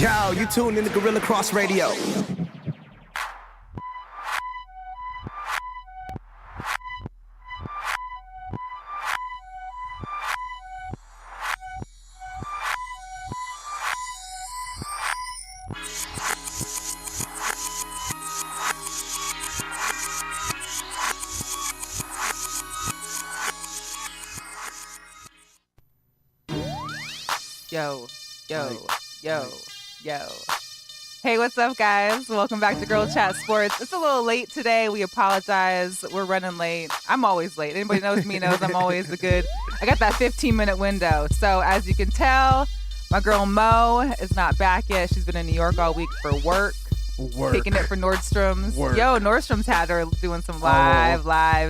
Yo, you tuned in to Gorilla Cross Radio. Yo. Hey, what's up, guys? Welcome back to GirlChatSports. It's a little late today. We apologize. We're running late. I'm always late. Anybody knows me knows I'm always I got that 15-minute window. So as you can tell, my girl Mo is not back yet. She's been in New York all week for work. Kicking it for Nordstrom's. Yo, Nordstrom's had her doing some live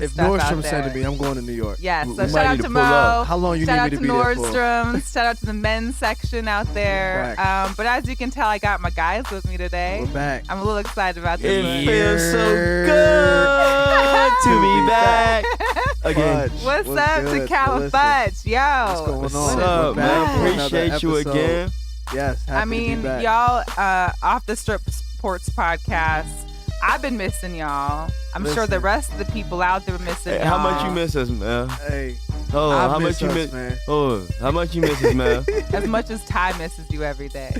if stuff Nordstrom out there. said to me, I'm going to New York. Yeah, so shout out to Mo. How long you shout need out me to to be Nordstrom's. there for? Shout out to the men's section out there. But as you can tell, I got my guys with me today. We're back. I'm a little excited about this. It feels so good to be back again. What's up to Cal and Futch? Yo. What's going on? What's up, man? Another Appreciate you episode. again. Yes, happy to be back. y'all, Off the Strip Sports Podcast. I've been missing y'all. I'm sure the rest of the people out there missing y'all. How much you miss us, man? Hey, how much you miss, man? How much you miss us, man? As much as Ty misses you every day.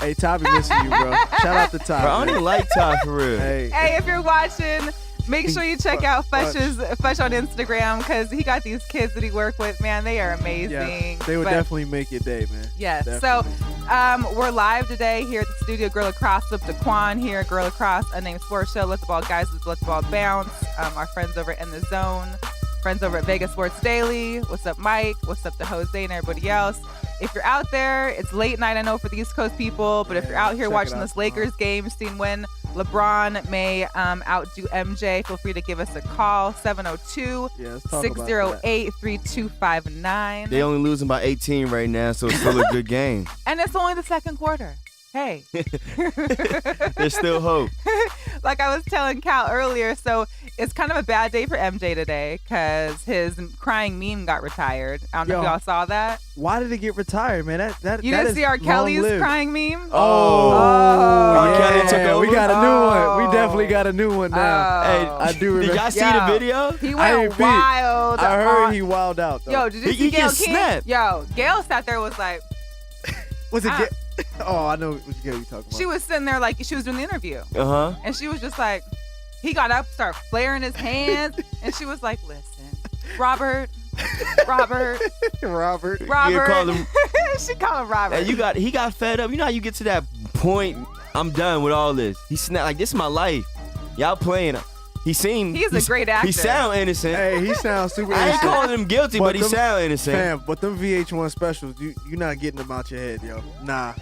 Hey, Ty be missing you, bro. Shout out to Ty. Bro, I don't even like Ty for real. Hey, if you're watching, make sure you check out Futch on Instagram because he got these kids that he work with. Man, they are amazing. Yeah, they would definitely make your day, man. Yes. Definitely. So we're live today here at the studio. Girl Across, up to Quan here at Girl Across, Unnamed Sports Show. Let the ball guys, let the ball bounce. Our friends over in the zone. Friends over at Vegas Sports Daily. What's up, Mike? What's up to Jose and everybody else? If you're out there, it's late night, I know, for the East Coast people, but if you're out here watching this Lakers game, seeing when LeBron may outdo MJ, feel free to give us a call, 702-608-3259. They only losing by 18 right now, so it's still a good game. And it's only the second quarter. Hey. There's still hope. Like I was telling Cal earlier, so it's kind of a bad day for MJ today because his crying meme got retired. I don't know if y'all saw that. Why did it get retired, man? That you didn't see R.Kelly's crying meme? R.Kelly took over? We got a new one. We definitely got a new one now. Hey, I do remember. Did y'all see the video? He went wild. I heard he wilded out, though. Yo, did you see Gail King? Snapped. Yo, Gail sat there was like... Was it Oh, I know which girl you talking about. She was sitting there like she was doing the interview. Uh-huh. And she was just like, he got up, started flaring his hands, and she was like, listen, Robert. You call him, she called him Robert. And he got fed up. You know how you get to that point, I'm done with all this. He snapped like, this is my life. Y'all playing. He's a great actor. He sound innocent. Hey, he sounds super I innocent. ain't calling him guilty, but he sound innocent. Fam, but them VH1 specials, you're not getting them out your head, yo. Nah,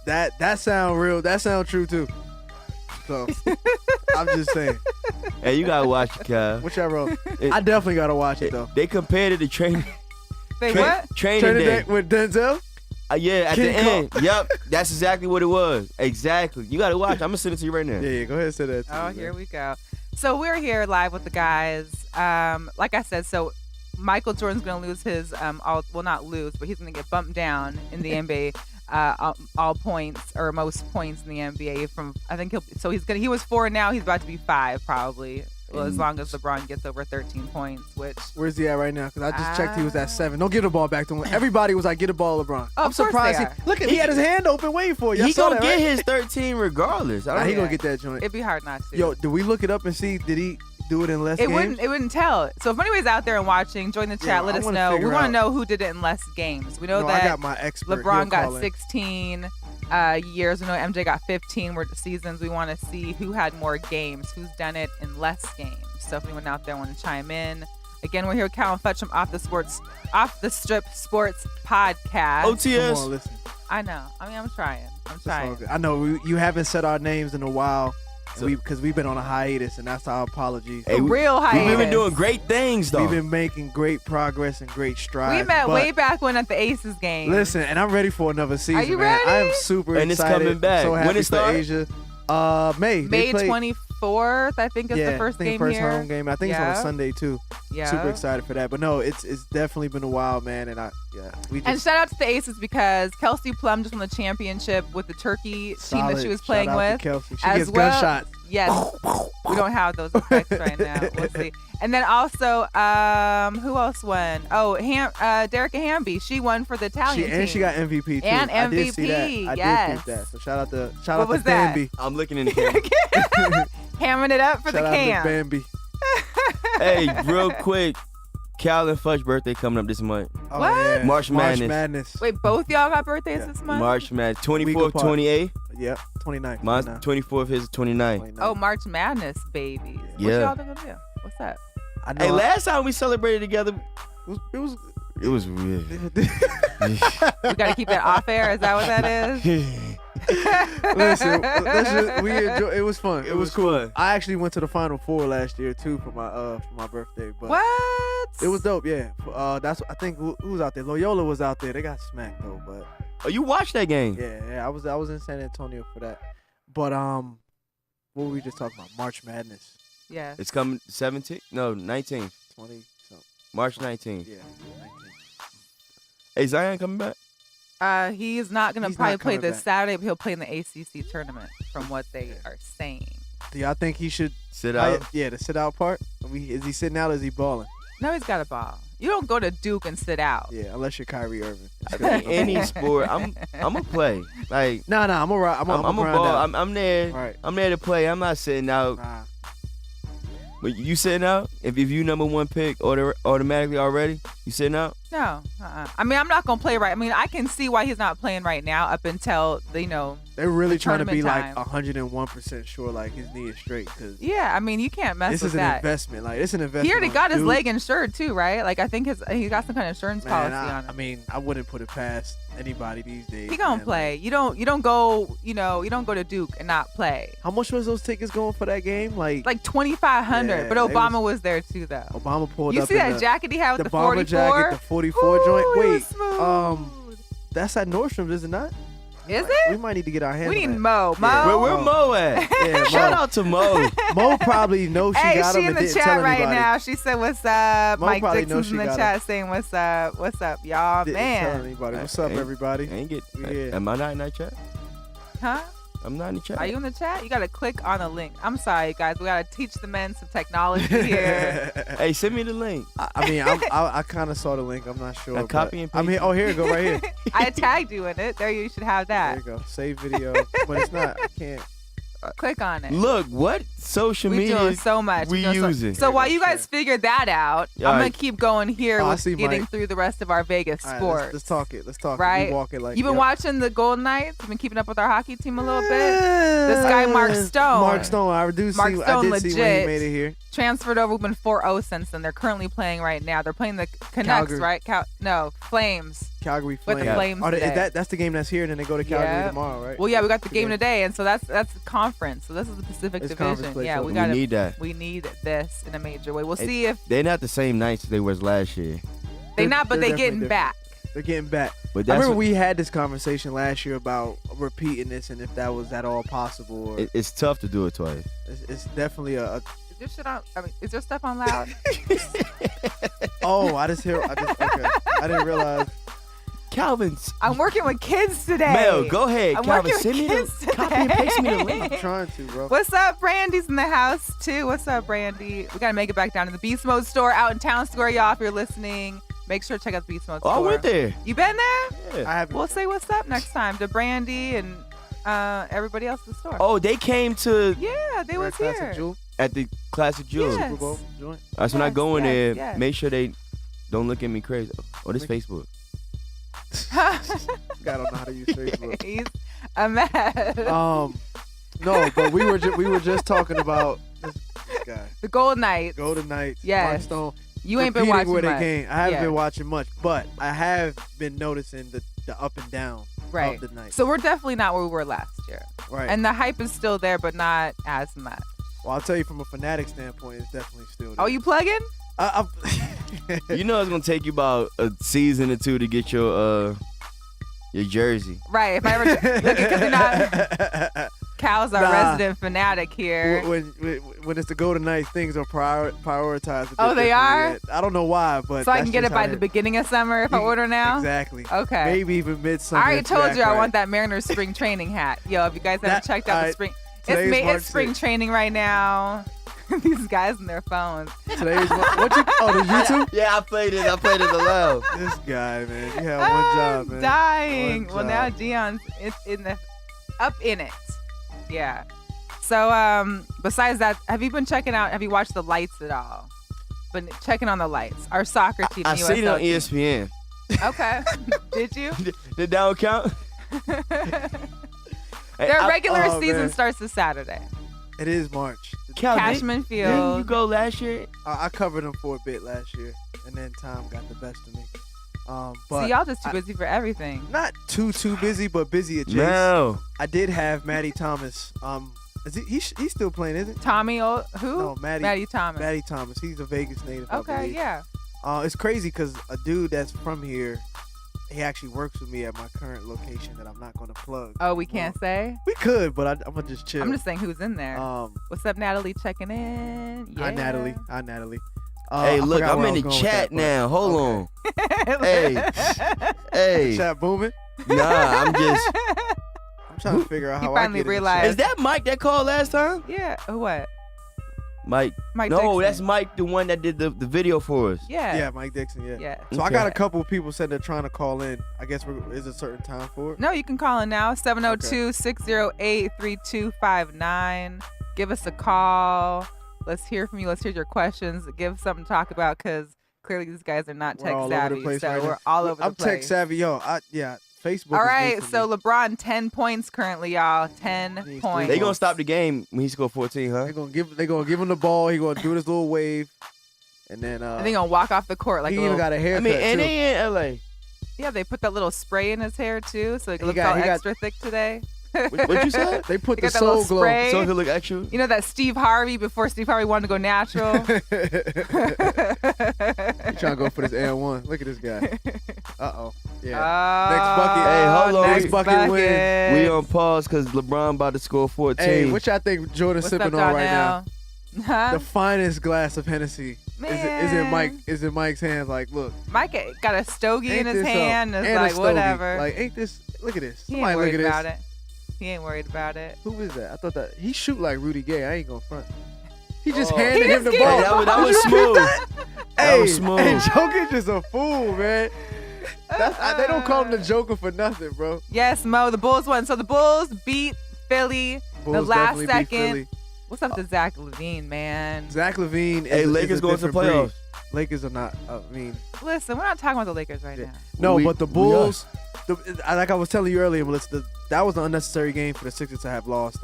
that sound real. That sound true too. So I'm just saying. Hey, you gotta watch it, Kyle. What y'all wrote? I definitely gotta watch it though. They compared it to training. What? Training day with Denzel. Yeah, at the end. Yep, that's exactly what it was. Exactly. You gotta watch. I'm gonna send it to you right now. Yeah, go ahead and say that. Here we go. So we're here live with the guys. Like I said, so Michael Jordan's going to lose his, not lose, but he's going to get bumped down in the NBA all points or most points in the NBA from, I think he was 4 now, he's about to be 5 probably. Well, as long as LeBron gets over 13 points, which... Where's he at right now? Because I just checked he was at 7. Don't give the ball back to him. Everybody was like, get the ball, LeBron. Oh, I'm surprised. Look at he had his hand open waiting for you. He going to get his 13 regardless. He going to get that joint. It'd be hard not to. Yo, did we look it up and see, did he do it in less games? It wouldn't tell. So if anybody's out there and watching, join the chat. Let us know. We want to know who did it in less games. We know that I got my expert. LeBron got 16 years. We know MJ got 15 seasons. We want to see who had more games, who's done it in less games. So if anyone out there want to chime in, again, we're here with Cal and Futch from Off the Strip Sports Podcast. OTS. Come on, listen. I know. I mean, I'm trying. I know you haven't said our names in a while. Because we've been on a hiatus, and that's our apologies. Hey, real hiatus. We've been doing great things, though. We've been making great progress and great strides. We met way back when at the Aces game. Listen, and I'm ready for another season. Are you man. ready? I am super excited. And it's coming back. So happy when it for Asia. May 24th. 24th, I think, is the first game first here. home game. I think it's on a Sunday too. Yeah. Super excited for that. But no, it's definitely been a while, man. And and shout out to the Aces because Kelsey Plum just won the championship with the Turkey team that she was playing Shout out with. to Kelsey. She as gets well. gunshots. Yes. We don't have those effects right now. We'll see. And then also, who else won? Oh, Derica Hamby. She won for the Italian team. And she got MVP too. And I did MVP, see that. I yes. did peep that. So shout out to What was that? Bambi. I'm looking in the camera. Hamming it up for Shout the out camp. to Bambi. Hey, real quick. Cal and Futch birthday coming up this month. Oh, What? Yeah. March Madness. Wait, both y'all got birthdays this month? March Madness. 24th, Week apart. 28th. Yep. 29th. Mine's 24th, his 29th. Oh, March Madness, baby. Yeah. What y'all gonna do? What's up? I know. Hey, last time we celebrated together, It was. it was weird. We gotta keep that off air. Is that what that is? Listen, it was fun. It was cool. fun. I actually went to the Final Four last year too for my birthday. But What? it was dope. Yeah. That's I think who was out there. Loyola was out there. They got smacked though. But Oh, you watched that game? yeah, I was in San Antonio for that. But what were we just talking about? March Madness. Yeah. It's coming 17th? No, 19th. 20 something. March 19th. Yeah. 19. Hey, Zion coming back? He is not gonna He's probably not play coming this back. Saturday, but he'll play in the ACC tournament, from what they are saying. Do y'all think he should Sit out? the sit out part? Is he sitting out or is he balling? No, he's got a ball. You don't go to Duke and sit out. Yeah, unless you're Kyrie Irving. I think any sport, I'm gonna play. Like Nah, I'm a I'm a grind ball. out. I'm there. Right. I'm there to play. I'm not sitting out. Nah. But you sitting out? If you number one pick automatically already, you sitting out? No. I mean, I'm not gonna play right. I mean, I can see why he's not playing right now up until They're really the trying to be tournament like 101% sure, like his knee is straight. Cause Yeah, I mean, you can't mess this with is an that. investment. Like it's an investment. He already on got his Duke. leg insured too, right? Like I think he got some kind of insurance Man, policy on I him. mean, I wouldn't put it past anybody these days. He gonna man. play. You don't go to Duke and not play. How much was those tickets going for that game? Like Like 2,500, Yeah, but they Obama was there too, though. Obama pulled You up see in that jacket he had the with the bomber 44? jacket, the 44 Ooh, joint. it was Wait, smooth. that's at Nordstrom's, is it not? Is We it? might need to get our hands. We on need that. Mo. Yeah. Mo. Where Mo at? Yeah, Shout Mo. out to Mo. Mo probably knows she Hey, got she him in and the didn't chat tell right anybody. now. She said, "What's up?" Mo Mike probably Dixon's knows in she the got chat saying, "What's up? What's up, y'all?" Didn't tell Man, anybody. What's up, Ain't- everybody? I ain't get. Yeah. Am I not in that chat? huh? I'm not in the chat. Are you in the chat? You gotta click on the link. I'm sorry, guys. We gotta teach the men some technology here. Hey, send me the link. I mean, I kind of saw the link. I'm not sure. Now but copy and I'm paste here. Oh, here you go, right here. I tagged you in it. There, you should have There that. you go. Save video, but it's not. I can't. Click on it. Look, what social We media doing so much. we doing using? So while you guys figure that out, Yeah, I'm gonna alright. keep going here Oh, I with see getting Mike. through the rest of our Vegas All right, sports. let's talk it. Let's talk Right? it. We walk it like. You've been yep. watching the Golden Knights. You've been keeping up with our hockey team a little bit. This guy Mark Stone. Mark Stone. I do see. Mark I Stone did see when legit. he made it here. Transferred over. We've been 4-0 since then. They're currently playing right now. They're playing the Canucks, Calgary. right? No, Flames. Calgary With Flames. the Flames Oh, today. that's the game that's here, and then they go to Calgary Yeah. tomorrow, right? Well, yeah, we got the Good game today, and so that's conference. So this is the Pacific It's conference Division. play, Yeah, so we We got need that. We need this in a major way. We'll Hey, see if They're not the same nights they was last year. they not, but they're they getting definitely back. They're getting back. But I that's remember what- we had this conversation last year about repeating this and if that was at all possible. Or it's tough to do it twice. it's definitely a. Is your shit on? I mean, is your stuff on loud? Oh, I okay. I didn't realize. Calvin, I'm working with kids today. Mel, go ahead. I'm Calvin, working send me with the kids copy and paste me the today. link. I'm trying to, bro. What's up, Brandy's in the house too. What's up, Brandy? We gotta make it back down to the Beast Mode store out in Town Square, y'all. If you're listening, make sure to check out the Beast Mode Oh, I store. went there. You been there? Yeah. I haven't. We'll say what's up next time to Brandy and everybody else at the store. Oh, they came to Yeah, they was Classic here. Jewel, at the Classic Jewel. Yes. Super Bowl joint. That's when I Yes, go in yes, there. yes. Make sure they don't look at me crazy. Oh, this Facebook. I don't know how to use Facebook. He's a mess. No, but we were just talking about this guy. The Gold Knights. Golden Knights. Yes. Mark Stone. You ain't been repeating watching where they much. game. I haven't Yeah. been watching much, but I have been noticing the up and down Right. of the night. So we're definitely not where we were last year. Right. And the hype is still there, but not as much. Well, I'll tell you from a fanatic standpoint, it's definitely still there. Oh, you plugging? You know it's gonna take you about a season or two to get your jersey. Right. If I ever look, because you're not. Cal's our resident fanatic here. When it's the Golden Knights, things are prioritized. Oh, they are? I don't know why, but so I can get it by the beginning of summer if I order now? Exactly. Okay. Maybe even midsummer. I already told you I want that Mariners spring training hat. Yo, if you guys haven't checked out the spring. It's spring training right now. These guys on their phones. Today's what you? Oh, the YouTube? Yeah, I played it aloud. This guy, man, you had one job, man. Dying. One well, job. now Dion's up in it. Yeah. So, besides that, have you watched the Lights at all? Been checking on the Lights. Our soccer team. I seen it on ESPN. Okay. Did you? Did that don't count? Their regular season man. starts this Saturday. It is March. Cal, Cashman Field. Didn't you go last year? I covered them for a bit last year, and then Tom got the best of me. But see, y'all just too busy for everything. Not too busy, but busy at Chase. No. I did have Matty Thomas. Is he's still playing, isn't Tommy, who? No, Matty Thomas. Matty Thomas. He's a Vegas native. Okay, I believe. yeah. It's crazy because a dude that's from here, he actually works with me at my current location that I'm not going to plug. Oh, we can't say? We could, but I'm going to just chill. I'm just saying who's in there. What's up, Natalie? Checking in. Yeah. Hi, Natalie. Hey, I look, forgot I'm where I in was the going chat with that, now. Hold on. Okay. Hey. Chat booming? Nah, I'm trying to figure out He how finally I get realized. Is that Mike that called last time? Yeah. What? Mike. Mike No, Dixon. that's Mike, the one that did the video for us. Yeah. Yeah, Mike Dixon, yeah. Yeah. So I Okay. got a couple of people said they're trying to call in. I guess is a certain time for it? No, you can call in now. 702-608-3259. Give us a call. Let's hear from you. Let's hear your questions. Give us something to talk about because clearly these guys are not We're tech all over the savvy. place So right now. we're all over the I'm place. tech savvy, yo. Facebook. All is right, good for so me. LeBron 10 points currently, y'all. 10 He's points. They gonna stop the game when he scored 14, huh? They gonna give him the ball. He gonna do this little wave, and then And they gonna walk off the court like he a even little, got a haircut And too. they in LA. yeah. They put that little spray in his hair too, so it He looks got- all he got- extra thick today. What you said? They put They the got that little soul glow. spray. So if it look extra? You know that Steve Harvey before Steve Harvey wanted to go natural. He trying to go for this Air One. Look at this guy. Uh-oh. Yeah. Next bucket. Hey, hold on. Next bucket win. We on pause because LeBron about to score 14. Hey, what y'all think Jordan's What's sipping up, on right now? Donnell? Huh? The finest glass of Hennessy. Man. Is in Mike's hands? Like, look. Mike got a stogie in ain't his this hand. and It's a like, stogie. whatever. Like, ain't this? Look at this. He Somebody ain't look worried at about this. it. He ain't worried about it. Who is that? I thought that he shoot like Rudy Gay. I ain't gonna front. He just Oh. handed He him the just ball. gave him the That ball. was smooth. That was Hey, smooth. hey, Jokic is a fool, man. They don't call him the Joker for nothing, bro. Yes, Mo. The Bulls won. So the Bulls beat Philly Bulls the last definitely beat second. Philly. What's up to Zach LaVine, man? Zach LaVine. Hey, is Lakers a going to the different breed. playoffs. Lakers are not. Listen, we're not talking about the Lakers right Yeah. now. No, We- but the we Bulls. Like I was telling you earlier, Melissa, that was an unnecessary game for the Sixers to have lost.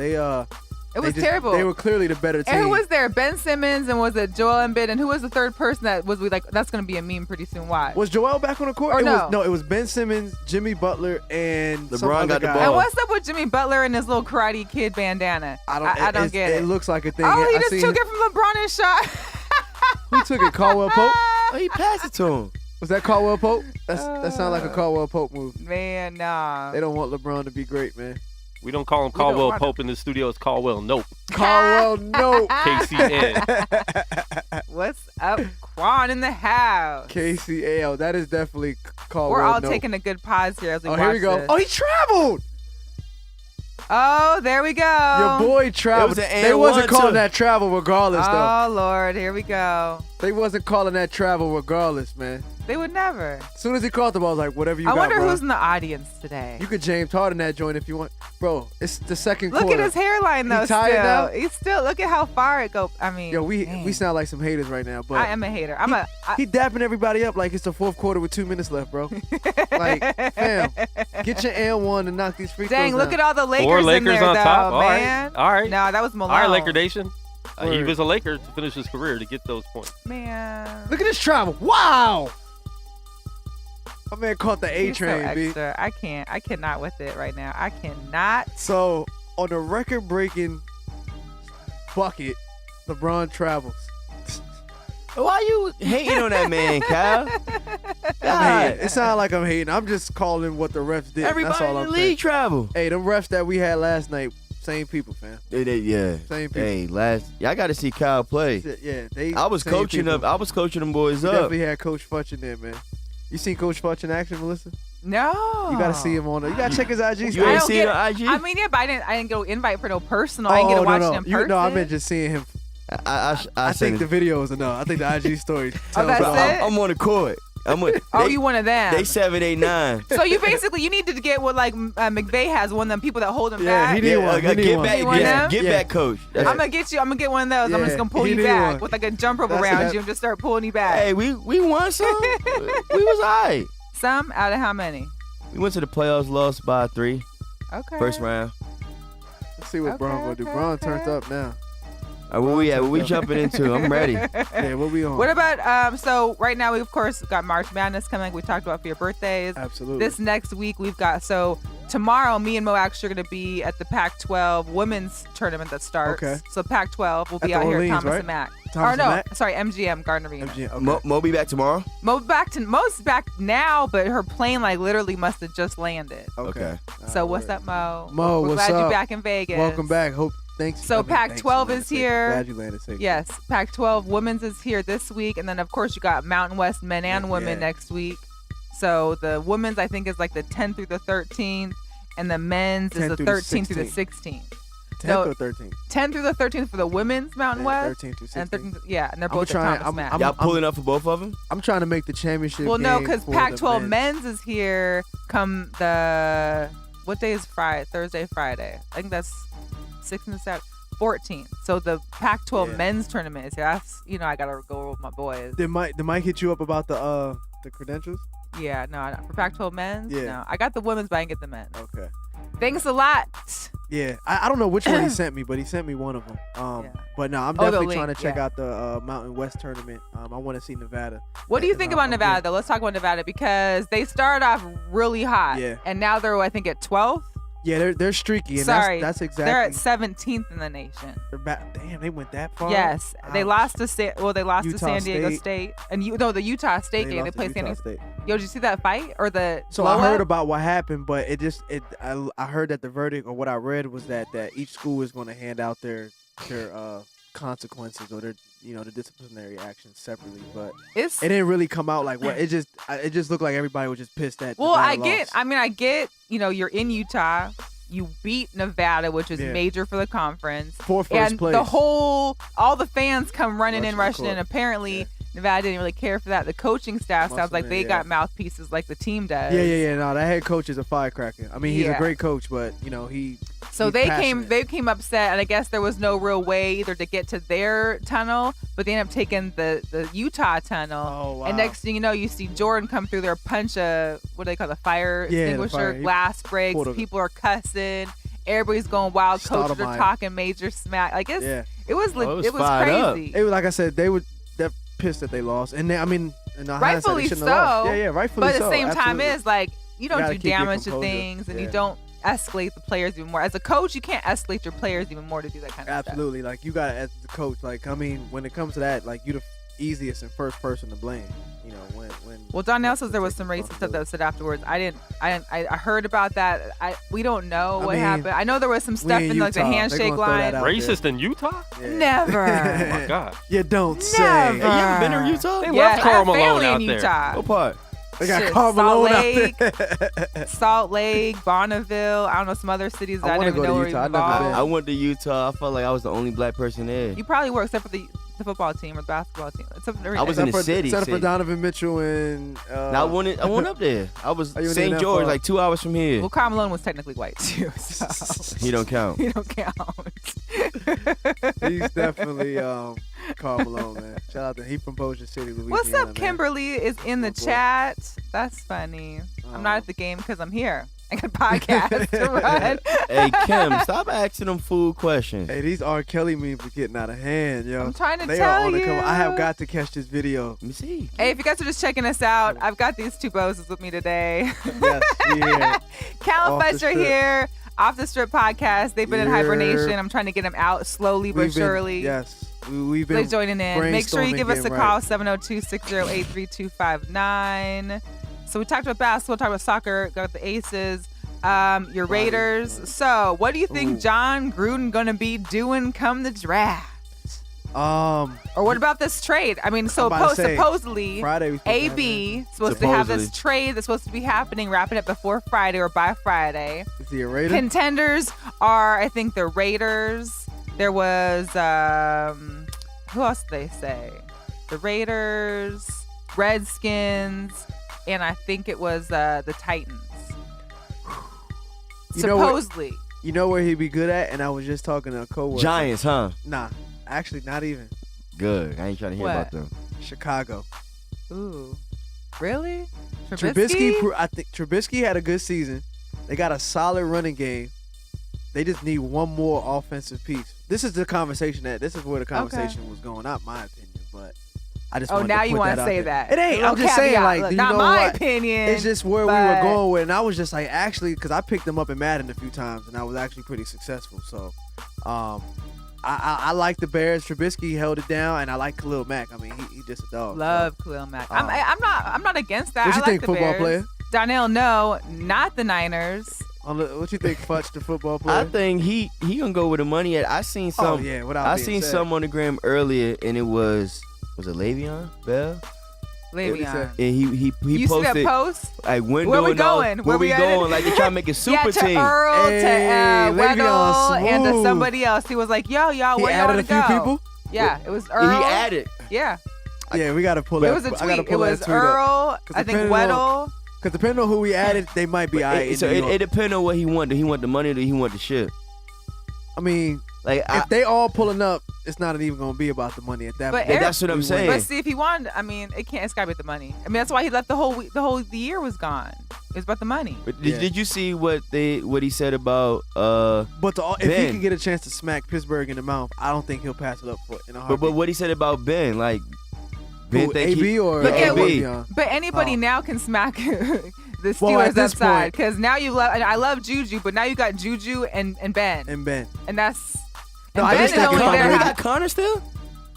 It was terrible. They were clearly the better team. And who was there? Ben Simmons and was it Joel Embiid? And who was the third person that was we like? That's gonna be a meme pretty soon. Why? Was Joel back on the court? Or It was Ben Simmons, Jimmy Butler, and some LeBron other got the guy. ball. And what's up with Jimmy Butler and his little Karate Kid bandana? I don't get it. It looks like a thing. Oh, he I just seen took it from LeBron and shot. Who took it? Caldwell Pope? Oh, he passed it to him. Was that Caldwell Pope? That sounds like a Caldwell Pope move. Man, nah. They don't want LeBron to be great, man. We don't call him We don't Caldwell want Pope in the studio. It's Caldwell Nope. Caldwell, no. KCN. What's up, Quan in the house? KCL. That is definitely Caldwell. We're all no. taking a good pause here as we Oh, watch here we go. this. Oh, he traveled. Oh, there we go. Your boy traveled. was an They and wasn't one, calling too. that travel regardless, though. Oh, Lord, here we go. They wasn't calling that travel regardless, man. They would never. As soon as he caught the ball, I was like, whatever you I got, wonder bro. who's in the audience today. You could James Harden that joint if you want. Bro, it's the second Look quarter. at his hairline, though, He tired still. now? He's still, look at how far it goes. I mean, Yo, we dang. sound like some haters right now, but I am a hater. he dapping everybody up like it's the fourth quarter with 2 minutes left, bro. Like, fam, get your L1 and knock these free throws Dang, look down. at all the Lakers, 4 in Lakers there, on though, top. All right. man. All right. No, that was Malone. All right, Laker Nation. He Word. was a Laker to finish his career to get those points. Man. Look at this travel. Wow. My man caught the A He's so train, B. extra. I cannot with it right now. I cannot. So, on a record-breaking bucket, LeBron travels. Why you hating on that man, Kyle? I'm God. hating. It sounds like I'm hating. I'm just calling what the refs did. Everybody That's all in I'm the saying. league travel. Hey, them refs that we had last night, Same people, fam. Yeah. Same people. Hey, y'all got to see Kyle play. Yeah, they. I was same coaching people. I was coaching them boys We up. definitely had Coach Futch in there, man. You seen Coach Futch in action, Melissa? No. You gotta see him on. You gotta check his IG. You story. I ain't don't seen get it on IG? I mean, yeah, but I didn't get an invite for no personal. I didn't get to watch it in person. No, I meant just seeing him. I think the video is enough. I think the IG story tells that's it all. it? I'm on the court. You one of them. They 7, 8, 9. So you need to get what like McVay has, one of them people that hold him Yeah, back. he did one. He need one. Get You want back, him? get back, coach. I'm gonna get you. I'm gonna get one of those. I'm Yeah, just gonna pull he you need back one. with like a jump rope That's around it. you and just start pulling you back. Hey, we won some. We was alright. Some out of how many? We went to the playoffs, lost by 3, Okay. first round. Let's see what Braun gonna do. Okay, Braun okay. turned up now. Where we at? What we jumping into? I'm ready. Yeah, what we on? What about so right now we of course got March Madness coming. We talked about for your birthdays. Absolutely. This next week we've got tomorrow me and Mo actually are gonna be at the Pac-12 women's tournament that starts. Okay. So Pac-12 will be At out the here at Orleans, Thomas right? and Mack. Thomas and Mack? Sorry, MGM Gardner Arena. MG, okay. Mo be back tomorrow? Mo's back now, but her plane like literally must have just landed. Okay. So All what's right. up, Mo? Mo, We're what's glad up? you're back in Vegas. Welcome back. Thanks. So thanks for Pac-12 landing is safe. here. Glad you landed safe. Yes, Pac-12 women's is here this week, and then of course you got Mountain West men and women Yeah. next week. So the women's I think is like the 10th through the 13th, and the men's is 10th the through the 13th through the 16th. 16th. 10th No, or 13th? 10th through the 13th for the women's Mountain Yeah, West, 13th through 16th. and 13th, yeah, and they're I'm both trying- at Thomas Mack. Y'all pulling up for both of them? I'm trying to make the championship. Well, no, game because for the Pac-12 men's. men's is here come what day is Friday? Thursday, Friday. I think that's 6th and 7th. 14th. So the Pac-12 Yeah. men's tournament is here. That's I gotta go with my boys. Did Mike hit you up about the credentials? Yeah, no, for Pac-12 men's. Yeah. No, I got the women's, but I didn't get the men's. Okay. Thanks a lot. Yeah, I don't know which one he sent me, but he sent me one of them. Yeah. But no, I'm Oh, the definitely link, trying to check yeah. out the Mountain West tournament. I want to see Nevada. What do you And, think I'm about Nevada, good. though? Let's talk about Nevada because they started off really hot. Yeah. And now they're, I think, at 12th. Yeah, they're streaky, and Sorry. that's exactly. They're at 17th in the nation. They're back. Damn, they went that far. Yes. They Ouch. lost to Utah San Diego State. State. And the Utah State game. They lost to played San Utah Diego. State. Yo, did you see that fight or the So I heard blow-up? about what happened, but I heard that the verdict or what I read was that each school is going to hand out their consequences or their the disciplinary actions separately, but it didn't really come out like what it just looked like everybody was just pissed at. Well, I Nevada get, lost. you're in Utah. You beat Nevada, which is Yeah. major for the conference. For first and place. all the fans come rushing in. court. And apparently Yeah. Nevada didn't really care for that. The coaching staff sounds Must've like been, they yeah. got mouthpieces like the team does. Yeah. No, that head coach is a firecracker. I mean, he's Yeah. a great coach, but So he's they passionate. came upset, and I guess there was no real way either to get to their tunnel, but they ended up taking the Utah tunnel. Oh, wow. And next thing you know, you see Jordan come through there, punch what do they call the fire Yeah, the extinguisher, fire. He glass breaks, pulled a- people are cussing, everybody's going wild, coaches are Stoudemire. talking major smack. Like it was Oh, it was it was fired up. crazy. It was like I said, they're pissed that they lost, and in hindsight, Rightfully they shouldn't have lost. so. Yeah, rightfully But at so. the same time, absolutely. is like you don't gotta do keep your damage to composure. things, and you Yeah. don't escalate the players even more. As a coach, you can't escalate your players even more to do that kind of stuff. Absolutely, like you got as the coach. Like I mean, when it comes to that, like you're the easiest and first person to blame. When. Well, Donnell says there was some racist stuff that was said afterwards. I heard about that. We don't know I what mean, happened. I know there was some stuff in in like the Utah. They handshake gonna throw that line. out Racist in Utah? Yeah. Never. Oh my God. You don't say. Never. Hey, you ever been to Utah? They Yeah, left I Karl have Malone family out in there. Utah. What part? They got Shit, Karl Salt Malone Lake, out there. Salt Lake, Bonneville. I don't know some other cities that I I wanna didn't go even to know were Utah. I've even never been. involved. I went to Utah. I felt like I was the only black person there. You probably were, except for the football team or the basketball team. Except for I was in the city. Except for Donovan Mitchell and. Now, I went up there. I was Oh, you went in St. that George, far? like 2 hours from here. Well, Karl Malone was technically white too, so He don't count. he don't count. He's definitely Karl Malone, man. Shout out to he from Bossier City, Louisiana. What's up, man. Kimberly is in the Oh, boy. chat. That's funny. I'm not Oh. at the game because I'm here. I got a podcast to run. Hey, Kim, stop asking them food questions. Hey, these R.Kelly memes are getting out of hand, yo. I'm trying to they tell are on the you. cover. I have got to catch this video. Let me see. Hey, if you guys are just checking us out, I've got these two bosses with me today. Yes, yeah. Cal Off and the Futch are Strip. here. Off the Strip podcast. They've been in Yeah. hibernation. I'm trying to get them out slowly but We've been- surely. Yes, we've been. They're joining in. Make sure you brainstorming, give us a getting call, right. 702-608-3259. So we talked about basketball, talked about soccer, got the Aces. Your Raiders. So, what do you think Jon Gruden gonna be doing come the draft? Or what about this trade? I mean, so supposedly Friday AB supposed to have this trade that's supposed to be happening, wrapping up before Friday or by Friday. Is he a Raider? Contenders are, I think, the Raiders. There was who else did they say? The Raiders, Redskins, and I think it was the Titans. Supposedly. You know where he'd be good at? And I was just talking to a coworker. Giants, huh? Nah, actually not even. Good. I ain't trying to hear about them. Chicago. Ooh. Really? Trubisky? I think Trubisky had a good season. They got a solid running game. They just need one more offensive piece. This is where the conversation was going, not my opinion, but I just wanted now to you put want to out say there. that. It ain't. I'm just saying, like, look, you not know my what? opinion. It's just where we were going with, and I was just like, actually, because I picked them up in Madden a few times, and I was actually pretty successful. So, I like the Bears. Trubisky held it down, and I like Khalil Mack. I mean, he just a dog. Love Khalil Mack. I'm not against that. What you I think, like the football Bears. player? Donnell, no, not the Niners. What you think, Futch, the football player? I think he gonna go with the money. I seen some. I seen some on the gram earlier, and it was it Le'Veon Bell? Le'Veon. And he you posted. See that post? Like window where we and going? All, where we going? Like they trying to make a super to team. Earl, to Weddle, and to smooth. somebody else. He was like, "Yo, y'all, where y'all want to go?" He added a few people. Yeah, it was Earl. He added. Yeah. Yeah, we gotta pull it that. was a tweet. I gotta pull it was that tweet Earl. up. I think Weddle. Because depending on who we added, they might be alright. So it depends on what he wanted. Do he want the money or do he want the ship? I mean, like if they all pulling up, it's not even gonna be about the money at that point. That's what I'm saying. But see, if he wanted, I mean, it's gotta be the money. I mean, that's why he left the year was gone. It's about the money. But did you see what he said about But if he can get a chance to smack Pittsburgh in the mouth, I don't think he'll pass it up in a heartbeat. But what he said about Ben, like Ben, AB or AB? But anybody now can smack the Steelers upside because now you love. I love Juju, but now you got Juju and Ben. And that's. No, and I Ben just is only think there. They got Connor still.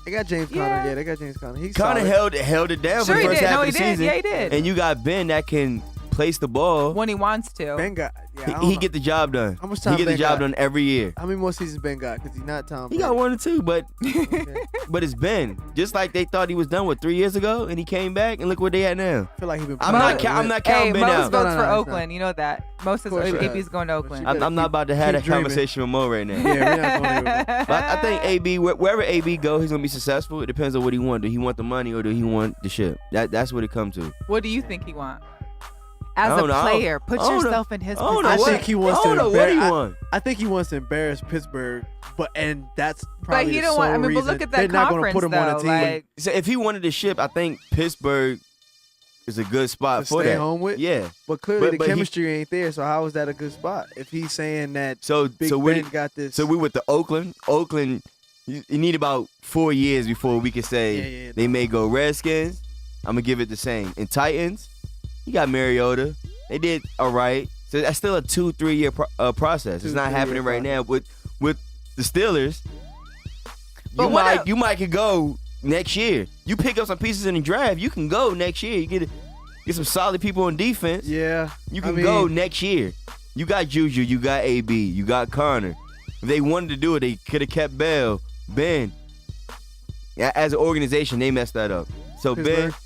They got James Conner. Yeah, they got James Conner. He's Connor solid. held it down Sure for the first he did. half No, of he the did. season. Yeah, he did. And you got Ben that can place the ball when he wants to. Ben got. Yeah, he get the job done. How much time he get Ben the job got? done every year. How many more seasons Ben got? Because he's not Tom Brady. He got 1 or 2, but Okay. but it's Ben. Just like they thought he was done 3 years ago, and he came back, and look where they at now. I feel like he's been. I'm not counting Ben Most out. votes for No, Oakland. You know that. Most of AB's going to Oakland. I'm not about to have that dreaming. conversation with Mo right now. Yeah, we're not going to. But I think AB, wherever AB go, he's gonna be successful. It depends on what he want. Do he want the money or do he want the ship? That's what it comes to. What do you think he wants? As a player, put yourself in his position. I think he wants to. I don't know what he wants. I think he wants to embarrass Pittsburgh, and that's But probably he the don't sole want. I mean, reason but look at they're that not going to conference put him on a though. team. Like, So if he wanted the ship, I think Pittsburgh is a good spot to for stay that. home with. Yeah. But clearly But the he- chemistry ain't there. So how is that a good spot? If he's saying that So Big so Ben we got this. So we with the Oakland. Oakland, you need about 4 years before we can say they may go Redskins. I'm gonna give it the same. And Titans, you got Mariota. They did all right. So that's still a 2-3 year process. It's not happening right now with the Steelers. You might could go next year. You pick up some pieces in the draft. You can go next year. You get some solid people on defense. Yeah. You can go next year. You got Juju. You got AB. You got Connor. If they wanted to do it, they could have kept Bell, Ben. As an organization, they messed that up. So Pittsburgh. Ben.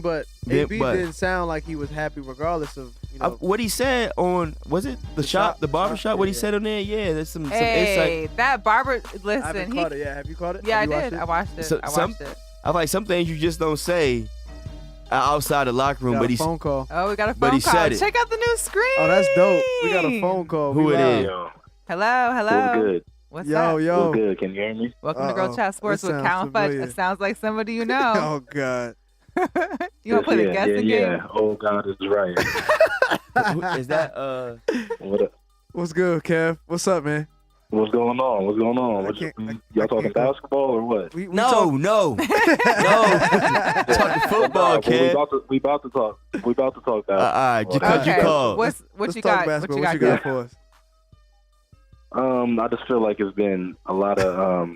But AB didn't sound like he was happy regardless of, what he said on, was it the barber shop? What he said on there? Yeah, there's some insight. That barber, listen. I haven't caught it yet. Have you caught it? Yeah, Have you I did. watched it? I watched it. I like some things you just don't say outside the locker room, Got but a phone call. Oh, we got a but phone he call. said it. Check out the new screen. Oh, that's dope. We got a phone call. Who it is? Hello. What's good? What's up? Yo. What's good? Can you hear me? Welcome to GirlChatSports with Cal and Futch. It sounds like somebody you know. Oh, God. You want to play the guessing game? Yeah. Oh, God is right. Is that What up? What's good, Kev? What's up, man? What's going on? Y'all talking basketball or what? No. Talking football, kid. We about to talk. We about to talk basketball. All right, because you called. What Let's you talk got? basketball. What you got for us? I just feel like it's been a lot of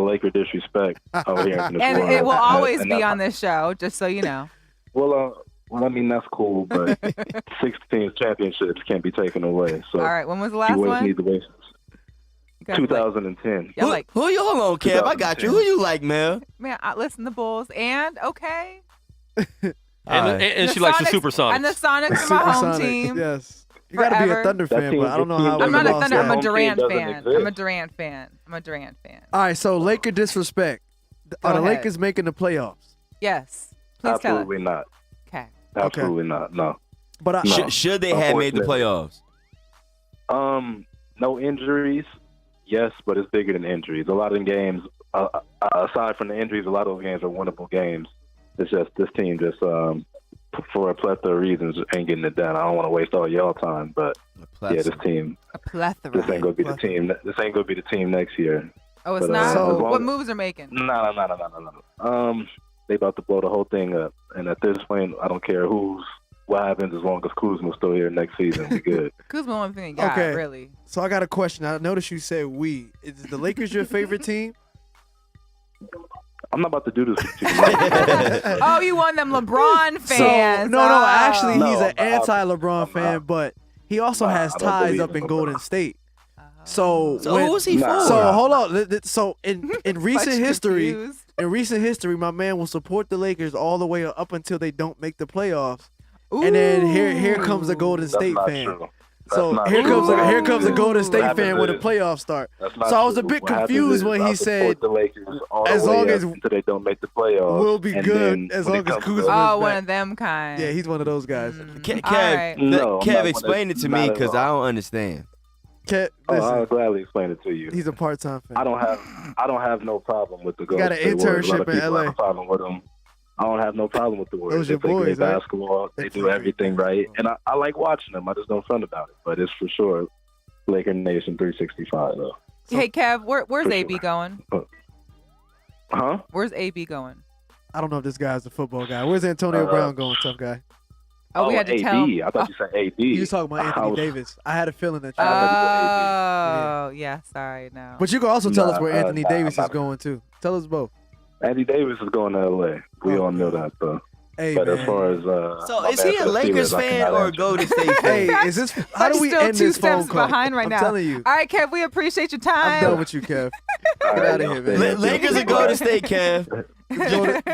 Laker disrespect over here in this And world. it will always And be on this show, just so you know. Well, Well, I mean, that's cool, but 16 championships can't be taken away. So all right, when was the last you one? Need to wait. 2010. Who you? Hold on, Kev. I got you. Who you like, Mel? Man, I listen to Bulls and okay. And she likes the Supersonics. And the Sonics are my home team. Yes. You got to be a Thunder fan, but I don't know how. I'm not a lost Thunder. that. I'm a Durant fan. I'm a Durant fan. All right, so Laker disrespect. Are the Lakers making the playoffs? Yes. Please Absolutely not. Okay. Absolutely not. No. But should they have made the playoffs? No injuries. Yes, but it's bigger than injuries. A lot of games, aside from the injuries, a lot of those games are winnable games. It's just this team just for a plethora of reasons ain't getting it done. I don't want to waste all y'all time, but yeah, this team. A plethora. This ain't gonna be the team. This ain't gonna be the team next year. Oh, it's not. So, what moves are making? No. They about to blow the whole thing up, and at this point, I don't care what happens as long as Kuzma's still here next season. We good. Kuzma, one thing they got, really. So I got a question. I noticed you said we. Is the Lakers your favorite team? I'm not about to do this with you. Oh, you want them LeBron fans? So, no. Actually, he's an anti-LeBron fan, but he also has ties up in Golden State. So who's he for? So hold on. So in recent history, my man will support the Lakers all the way up until they don't make the playoffs. Ooh. And then here comes a Golden State fan. True. So here comes a Golden State fan when the playoffs start. So I was a bit confused when he said, the Lakers as long as until they don't make the playoffs, we'll be good as long as Kuzma is back. One of them kind. Yeah, he's one of those guys. Kev, explain it to me because I don't understand. Kev, I'll gladly explain it to you. He's a part-time fan. I don't have no problem with the Golden State Warriors. You got an internship in LA. Have a problem with them. I don't have no problem with the Warriors. Those your boys, right? Basketball, they do everything right, and I like watching them. I just don't front about it, but it's for sure Laker Nation 365 though. Hey Kev, where's AB going? Huh? Where's AB going? I don't know if this guy's a football guy. Where's Antonio Brown going, tough guy? Oh, we had to tell him. I thought you said AD. You was talking about Anthony Davis. I had a feeling that you yeah, sorry, no. But you can also tell us where Anthony Davis is going too. Tell us both. Anthony Davis is going to LA. We all know that though. Hey, but man. as far as so is he a Lakers fan or a Golden State fan? Hey, is this how do we end this phone call? Behind right now. I'm telling you. All right, Kev, we appreciate your time. I'm done with you, Kev. Get out of here, man. Lakers or Golden State, Kev?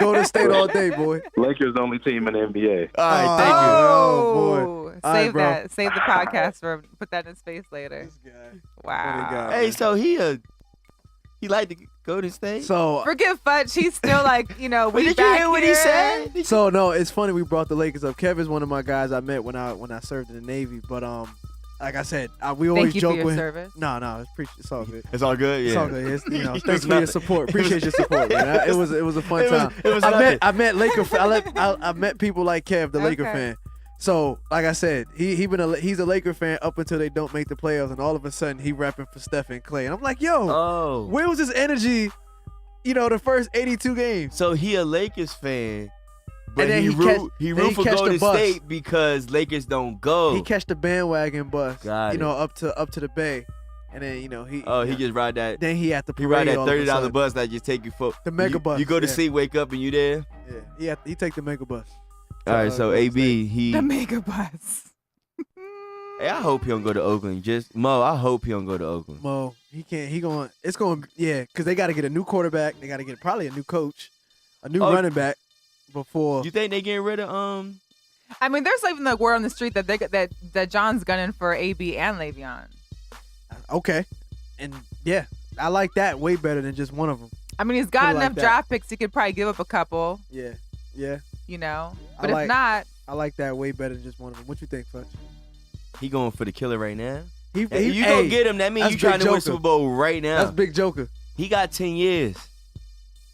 Go to State all day, boy. Lakers the only team in the NBA. All right, thank you. Oh, boy. Save that. Save the podcast for him. Put that in space later. This guy. Wow. Hey, so he like to go to State? So forgive Futch. He's still like, we did you hear what he said? So no, it's funny we brought the Lakers up. Kev is one of my guys I met when I served in the Navy. But like I said, we always joke with service. No, it's all good. It's all good. Yeah. It's all good. Thanks for your support. Appreciate your support, man. It was a fun time. I met Laker. I met people like Kev, the Laker fan. So, like I said, he's a Laker fan up until they don't make the playoffs, and all of a sudden he rapping for Steph and Clay, and I'm like, yo, where was this energy? The first 82 games. So he a Lakers fan, but and then he root for Golden State because Lakers don't go. He catch the bandwagon bus, Got it. up to the Bay, and then he just ride that. Then he at the parade. He ride that $30 bus that just take you for the mega bus. You go to sleep, wake up, and you there. Yeah, he take the mega bus. All right, so AB, the mega bus. Hey, I hope he don't go to Oakland. Mo, I hope he don't go to Oakland. Mo, he can't. Because they got to get a new quarterback. They got to get probably a new coach, a new running back before. You think they getting rid of I mean, there's even the word on the street that that John's gunning for AB and Le'Veon. Okay, and yeah, I like that way better than just one of them. I mean, he's got enough draft picks. He could probably give up a couple. Yeah. But if not, I like that way better than just one of them. What you think, Futch? He going for the killer right now. You gonna get him? That means you trying to win Super Bowl right now. That's Big Joker. He got 10 years.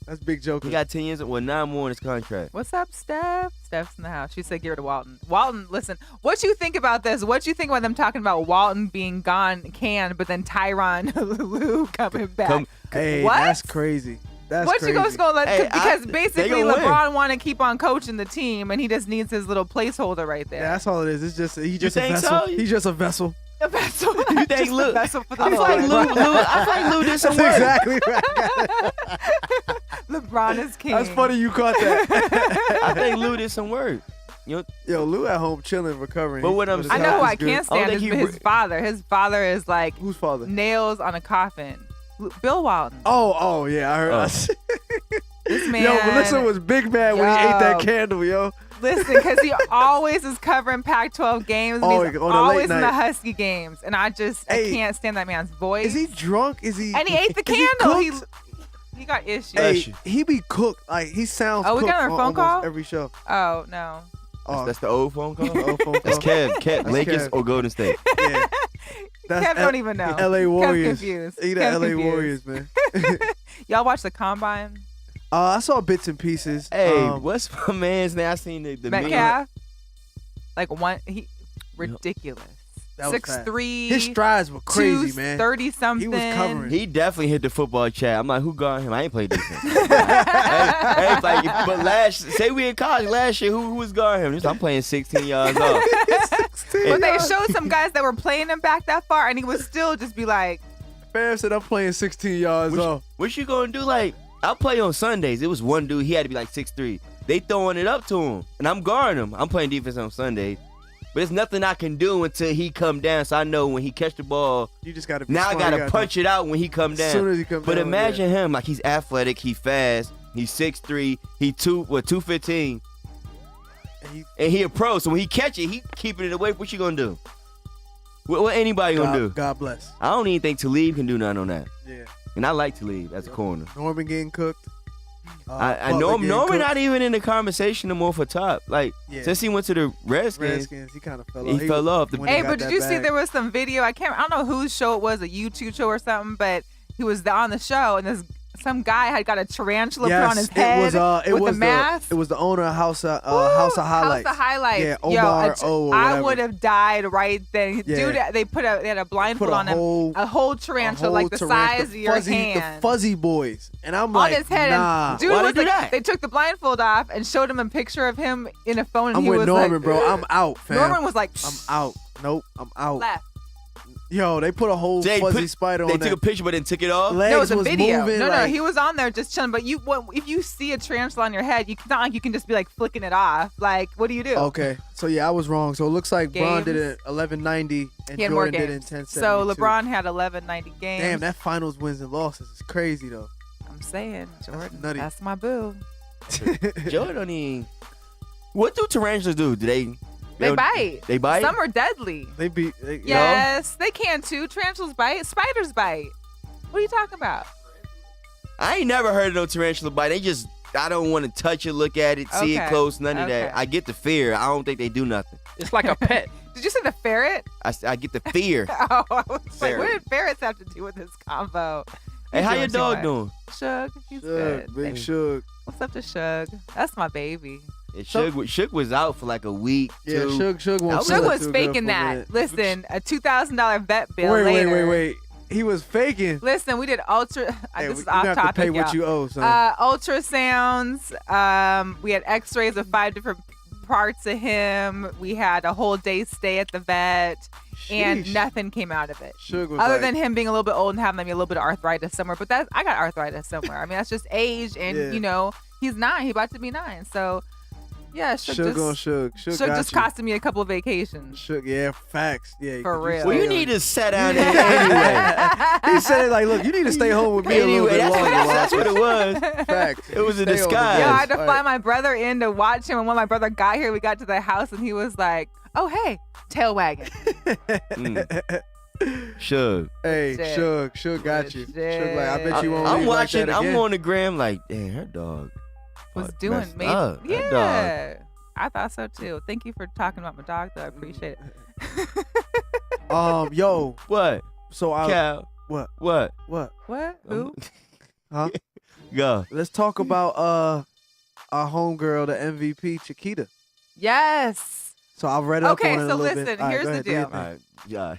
That's Big Joker. He got 10 years. Well, 9 more in his contract. What's up, Steph? Steph's in the house. She said, "Give her to Walton." Walton, listen. What you think about this? What you think about them talking about Walton being gone, but then Tyronn Lue coming back? Hey, what? That's crazy. What you guys gonna let? Because basically LeBron want to keep on coaching the team, and he just needs his little placeholder right there. Yeah, that's all it is. It's just he's just a vessel. He's just a vessel. A vessel. You think Lue? I feel like Lue did some work. Exactly right. LeBron is king. That's funny you caught that. I think Lue did some work. Yo, Lou at home chilling, recovering. But what I'm saying, I know who I can't stand is his father. His father is like whose father? Nails on a coffin. Bill Walton. Oh yeah, I heard. This man. Yo, Melissa was big mad when he ate that candle, yo. Listen, because he always is covering Pac-12 games. And he's always in the Husky games, and I can't stand that man's voice. Is he drunk? Is he? And he ate the candle. He got issues. Hey, he be cooked. Like he sounds. Oh, we cooked got our on phone call every show. Oh no. That's the old phone call. That's Kev. Lakers or Golden State. Yeah. Kev don't even know. LA Warriors. Kev's confused. He the LA Warriors, man. Y'all watch the Combine? I saw bits and pieces. Hey, what's my man's name? I seen the Metcalf. Ridiculous. 6'3". His strides were crazy, man. 30 something. He was covering. He definitely hit the football chat. I'm like, who guarded him? I ain't played defense. Say we in college last year, who was guarding him? Just, I'm playing 16 yards off. But they showed some guys that were playing him back that far, and he would still just be like. Fam said I'm playing 16 yards off. What you gonna do? Like, I'll play on Sundays. It was one dude, he had to be like 6'3". They throwing it up to him, and I'm guarding him. I'm playing defense on Sundays. But there's nothing I can do until he come down. So I know when he catch the ball, you just gotta be now smart. I gotta punch it out when he come down. As soon as he come but down, imagine him, like he's athletic, he fast, he's 6'3", he 215, and he a pro. So when he catch it, he keeping it away. What you gonna do? What anybody gonna do? God bless. I don't even think Talib can do nothing on that. Yeah. And I like Talib as a corner. Norman getting cooked. I know Norman not even in the conversation no more for top. Like since he went to the Redskins, he kind of fell off. He fell off. Hey, but did you see there was some video? I don't know whose show it was, a YouTube show or something, but he was on the show and some guy had got a tarantula put on his head with a mask. It was the owner of House of Highlights. House of Highlights. Yeah, Omar I would have died right then. Yeah. Dude, they had a blindfold on him. A whole tarantula, like the size of your hand. The fuzzy boys. And I'm on like, his head. nah. And dude was like, they took the blindfold off and showed him a picture of him in a phone. And I'm he with was Norman, like, bro. I'm out, fam. Norman was like, I'm out. Nope, I'm out. Left. Yo, they put a whole fuzzy spider on They that. took a picture but then took it off? Legs no, it was a was video. moving, No, he was on there just chilling. But if you see a tarantula on your head, it's not like you can just be like flicking it off. Like, what do you do? Okay, so yeah, I was wrong. So it looks like Bron did it 1190 and Jordan did it in 1072. So LeBron had 1190 games. Damn, that finals wins and losses is crazy though. I'm saying, Jordan, that's my boo. Jordan don't even. What do tarantulas do? Do they bite. They bite? Some are deadly. Yes, they can too. Tarantulas bite. Spiders bite. What are you talking about? I ain't never heard of no tarantula bite. I don't want to touch it, look at it, see it close, none of that. I get the fear. I don't think they do nothing. It's like a pet. Did you say the ferret? I get the fear. I was like, what did ferrets have to do with this combo? Hey, how your dog doing? Shug, he's good. Big Shug. What's up to Shug? That's my baby. Yeah, Shug was out for like a week. Yeah, Shug was faking that. Listen, a $2,000 vet bill later. Wait. He was faking. Listen, we did this is off have topic. To pay what you owe, son. Ultrasounds. We had X-rays of 5 different parts of him. We had a whole day stay at the vet, and nothing came out of it. Other than him being a little bit old and having maybe a little bit of arthritis somewhere. But I got arthritis somewhere. I mean, that's just age, and he's 9. He's about to be 9. So. Yeah, Shug just costed me a couple of vacations. Shug, yeah, facts. Yeah, for real. Well, you need to sit down there anyway. He said it like, look, you need to stay home with me a little bit longer. That's what it was. Facts. It was a disguise. Yeah, I had to fly my brother in to watch him. And when my brother got here, we got to the house, and he was like, "Oh, hey, tail wagging." Shug. Hey, Shug got you. Shug, like, I bet you won't. I'm watching. Like I'm on the gram, like, damn, her dog was doing maybe. Yeah, I thought so too. Thank you for talking about my dog, though. I appreciate it. Yo, what? So Cal, what? Who? Huh? Go. Let's talk about our homegirl, the MVP, Chiquita. Yes. So I've read up on it a little bit. Okay, so listen. Here's the deal. All right, yeah.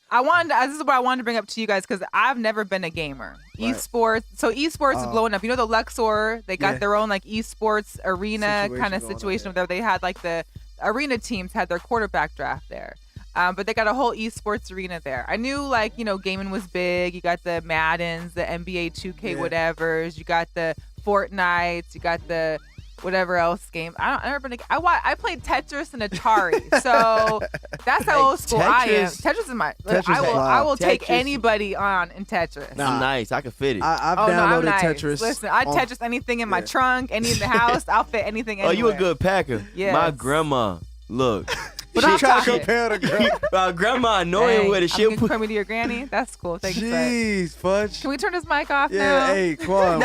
This is what I wanted to bring up to you guys because I've never been a gamer. Right. Esports. So esports is blowing up. You know the Luxor? They got their own like esports arena kind of situation where they had like the arena teams had their quarterback draft there. But they got a whole esports arena there. I knew like, gaming was big. You got the Maddens, the NBA 2K whatevers. You got the Fortnites. You got the whatever else game. I played Tetris and Atari, so that's how old school I am. Tetris is my. I will take anybody on in Tetris. I'm nice. I can fit it. I've downloaded Tetris. Listen, I Tetris anything in my trunk, any in the house. I'll fit anything anywhere. Oh, you a good packer. Yes. My grandma, look. But she trying to compare the girl. My grandma annoying with it. She'll compare me to your granny. That's cool. Thanks, Jeez, Futch. Can we turn this mic off now? Yeah, hey, Quan.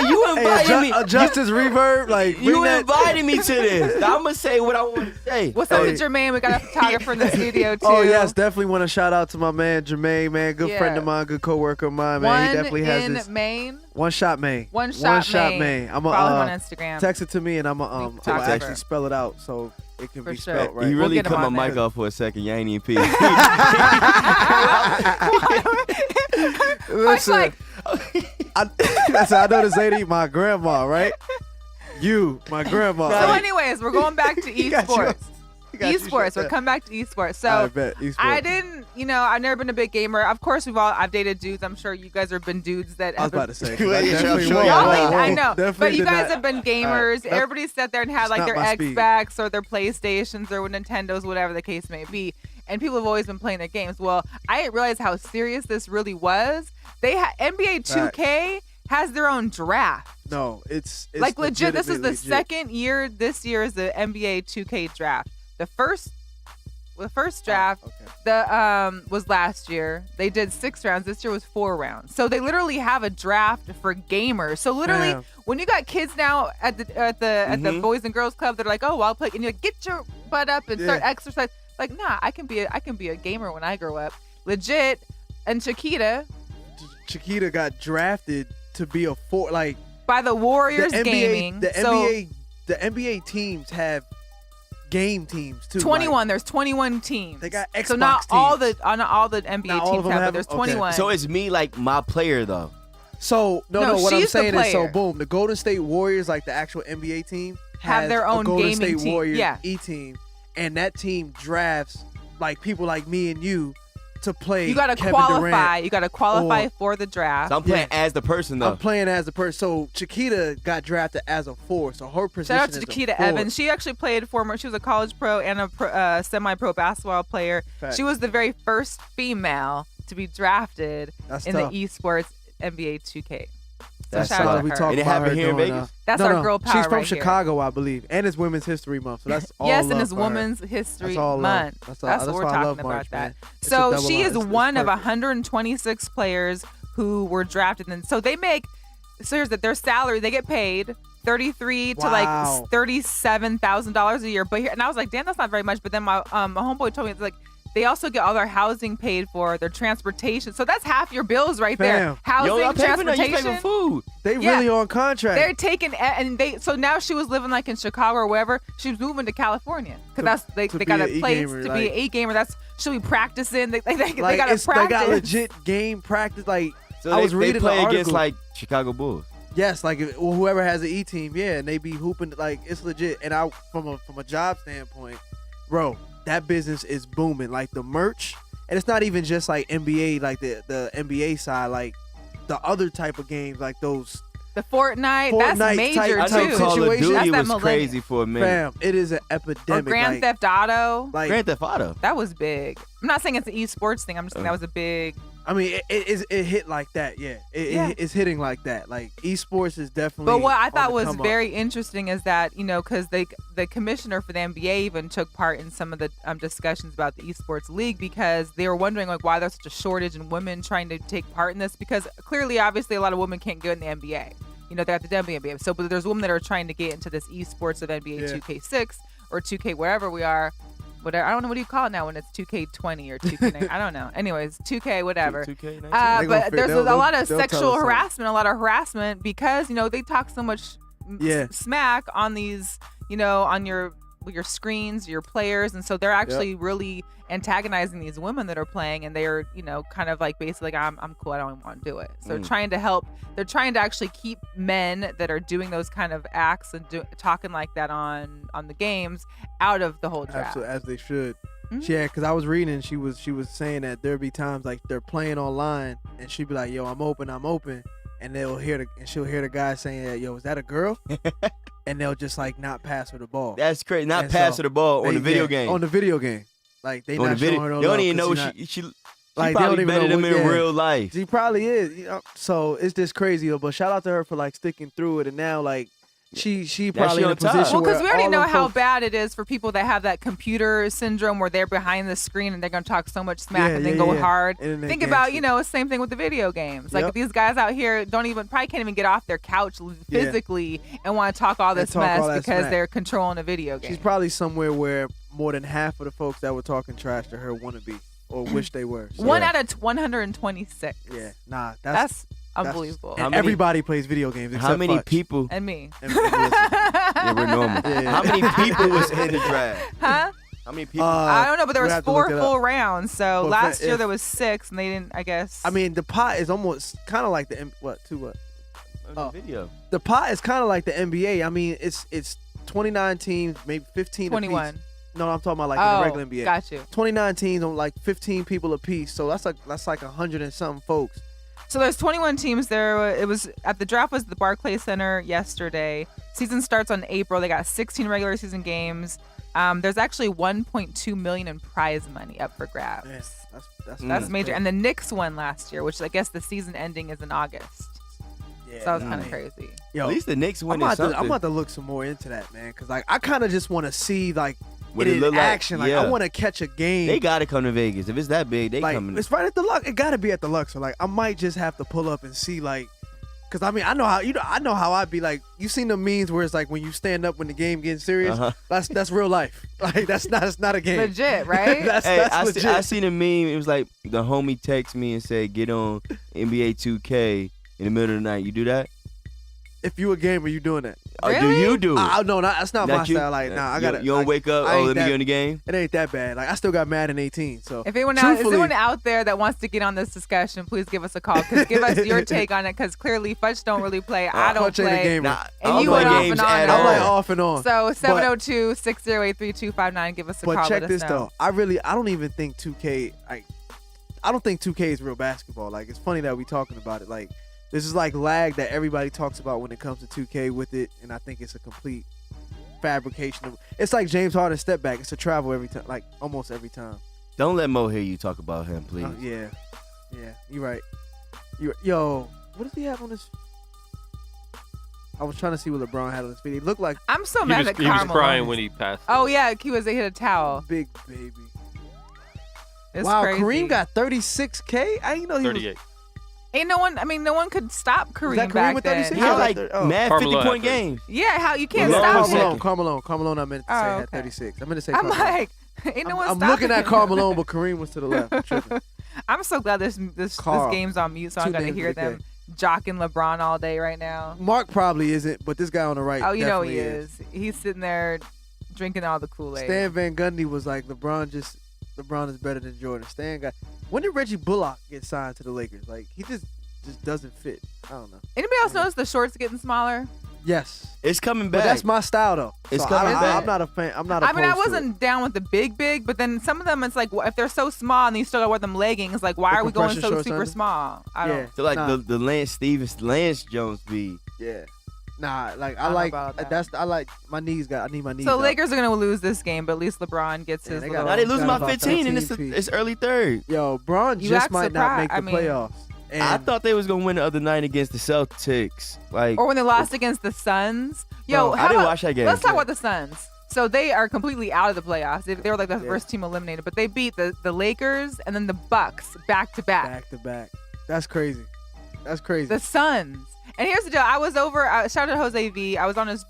You invited me. Adjust his reverb. Like you invited me to this. I'm gonna say what I want to say. What's up with Jermaine? We got a photographer in the studio too. Oh yes, definitely want to shout out to my man Jermaine, man, good friend of mine, good coworker of mine, man. He definitely has this. Maine. One Shot Maine. One Shot Maine. I'm follow him on Instagram. Text it to me and I'm gonna actually spell it out so it can be spelled right. You really cut my mic off for a second. You ain't even pee. Listen, I know this lady, my grandma, right? You, my grandma. So anyways, we're going back to esports. Esports. We're coming back to esports. So I bet. Esports. I didn't, I've never been a big gamer. Of course, I've dated dudes. I'm sure you guys have been dudes that. I was about to say. I know, but you guys have been gamers. Right. Everybody sat there and had like their Xbox or their PlayStations or Nintendos, whatever the case may be. And people have always been playing their games. Well, I didn't realize how serious this really was. NBA 2K has their own draft. No, it's like legit. This is the second year. This year is the NBA 2K draft. The first draft, was last year. They did 6 rounds. This year was 4 rounds. So they literally have a draft for gamers. So literally, when you got kids now at the Boys and Girls Club, they're like, "Oh, well, I'll play." And you're like, "Get your butt up and start exercise." Like, nah, I can be a gamer when I grow up, legit. And Chiquita got drafted to be a by the Warriors Gaming. The NBA teams have game teams too. 21. There's 21 teams. They got Xbox so not teams. all the NBA teams have, but there's 21. So it's me like my player though. So no. What I'm saying is, so boom, the Golden State Warriors, like the actual NBA team, have their own Golden gaming State Warriors team. E team, and that team drafts like people like me and you to play. You gotta qualify. You gotta qualify for the draft. So I'm playing as the person though. I'm playing as the person. So Chiquita got drafted as a 4. So her position Shout out to Chiquita Evans. She actually played she was a college pro and a semi-pro basketball player. Fact. She was the very first female to be drafted in the esports NBA 2K. So That's shout out to we her. talk Did it about happen her here in doing, Vegas? That's our girl power. She's from right Chicago, I believe, and it's Women's History Month. So that's all. Yes, love and it's for her. Women's History That's all Month. That's what we're talking about. That. So she is one of 126 players who were drafted, and so they make. So here's that their salary. They get paid $33,000 to like $37,000 a year. But and I was like, damn, that's not very much. But then my homeboy told me it's like. They also get all their housing paid for, their transportation. So that's half your bills right there. Housing, transportation. You pay for food. They really on contract. They're taking, and so now she was living like in Chicago or wherever. She was moving to California because they got a place to be an e-gamer. She'll be practicing. They got to practice. They got legit game practice. Like so I was reading play the article. against like Chicago Bulls. Yes, like whoever has an E team, and they be hooping like it's legit. And I from a job standpoint, bro. That business is booming. Like the merch, and it's not even just like NBA, like the NBA side, like the other type of games, like those. The Fortnite that's major type too. Call of Duty was that crazy for a minute. Fam, it is an epidemic. Or Grand Theft Auto. Grand Theft Auto. That was big. I'm not saying it's an esports thing. I'm just saying that was a big. I mean, it hit like that. It's hitting like that. Like esports is definitely. But what I thought was very interesting is that because the commissioner for the NBA even took part in some of the discussions about the esports league because they were wondering like why there's such a shortage in women trying to take part in this because clearly, obviously, a lot of women can't go in the NBA. They have the WNBA. So, but there's women that are trying to get into this esports of NBA 2K6 or 2K wherever we are. Whatever. I don't know what do you call it now when it's 2K20 or 2K. I don't know. Anyways, 2K whatever. 2K19. But there's a lot of sexual harassment, a lot of harassment because they talk so much smack on these, on your screens, your players, and so they're actually really antagonizing these women that are playing, and they're kind of like basically like I'm cool, I don't want to do it. So they're trying to help. They're trying to actually keep men that are doing those kind of acts and talking like that on the games out of the whole draft. Absolutely, as they should. Mm-hmm. Yeah, because I was reading, she was saying that there'd be times like they're playing online, and she'd be like, "Yo, I'm open," and she'll hear the guy saying, "Yo, is that a girl?" and they'll just like not pass her the ball. That's crazy. Not pass her the ball on the video game. On the video game. Like they on not the video. showing her no They don't love even know she like, probably better than in real life. She probably is. You know? So it's just crazy. But shout out to her for like sticking through it. And now like she probably in a position well, where because we already know how bad it is for people that have that computer syndrome where they're behind the screen and they're going to talk so much smack and then go hard. Think about, same thing with the video games. Like these guys out here probably can't even get off their couch physically and want to talk all this mess because they're controlling a video game. She's probably somewhere where more than half of the folks that were talking trash to her want to be or wish they were. So, 1 out of 126. Yeah, nah, that's unbelievable. And everybody plays video games except how many Futch. people? And me. Yeah, we're normal. Yeah. How many people was in the draft? Huh? How many people? I don't know, but there was 4 full rounds. So last year there was 6, and they didn't. I guess. I mean, the pot is almost kind of like the video. The pot is kind of like the NBA. I mean, it's 29 teams, maybe 15. 21. Apiece. No, I'm talking about like in the regular NBA. Got you. 29 teams on like 15 people apiece. So that's like 100 and something folks. So there's 21 teams there. It was at the draft was the Barclays Center yesterday. Season starts on April. They got 16 regular season games. There's actually 1.2 million in prize money up for grabs. Yeah, that's major. And the Knicks won last year, which I guess the season ending is in August. Yeah, so that was kind of crazy. Yo, at least the Knicks win. I'm about to look some more into that, man, because like I kind of just want to see like what it in action. Like I want to catch a game. They gotta come to Vegas if it's that big. They coming. It's right at the Lux. It gotta be at the Lux. So like I might just have to pull up and see like, because I mean I know how I'd be like. You seen the memes where it's like when you stand up when the game getting serious. That's real life. Like that's not a game. Legit, right? that's legit. I seen a meme. It was like the homie text me and said, "Get on NBA 2K in the middle of the night." You do that? If you a gamer, you doing that? Really? Do you do? No, that's not my style. Like, nah, I gotta. You don't wake up. Let me get in the game. It ain't that bad. Like, I still got Madden 18. So if anyone out there that wants to get on this discussion, please give us a call. Cause give us your take on it. Because clearly, Futch don't really play. I don't Futch ain't a gamer. And you went off and on. I'm like off and on. So 702-608-3259. Give us a call. But check this though. I don't even think 2K. I don't think 2K is real basketball. Like, it's funny that we talking about it. Like. This is like lag that everybody talks about when it comes to 2K with it, and I think it's a complete fabrication. It's like James Harden's step back. It's a travel every time, like almost every time. Don't let Mo hear you talk about him, please. Yeah, you're right. Yo, what does he have on his? I was trying to see what LeBron had on his feet. He looked like I'm so mad at He was crying when he passed. Oh yeah, he hit a towel. Big baby. Wow, crazy. Kareem got 36K. I didn't know he 38. was. Ain't no one could stop Kareem back with then. 36? He had like mad 50-point games. Yeah, how you can't stop him. Carmelo, I meant to say had 36. I meant to say I'm Carmelo. like, ain't no one I'm stopping looking at him. Carmelo, but Kareem was to the left. I'm tripping. I'm so glad this game's on mute, so I'm gonna hear them jocking LeBron all day right now. Mark probably isn't, but this guy on the right. Oh, you know he is. He's sitting there drinking all the Kool-Aid. Stan Van Gundy was like, LeBron is better than Jordan. When did Reggie Bullock get signed to the Lakers? Like he just doesn't fit. I don't know. Anybody else notice the shorts getting smaller? Yes. It's coming back. But that's my style though. It's coming back. I'm not a fan. I mean, I wasn't down with the big, but then some of them, it's like if they're so small and you still gotta wear them leggings, like why are we going so super small? I don't. So like the Lance Jones beat. Yeah. Nah, like I like my knees. I need my knees. So Lakers are gonna lose this game, but at least LeBron gets his. Now they losing by 15, and it's early third. Yo, Bron just might not make the playoffs. And I thought they was gonna win the other night against the Celtics, or when they lost against the Suns. Yo, I didn't watch that game. Let's talk about the Suns. So they are completely out of the playoffs. They were like the first team eliminated, but they beat the Lakers and then the Bucks back to back. Back to back. That's crazy. The Suns. And here's the deal. I was over. Shout out to Jose V. I was on his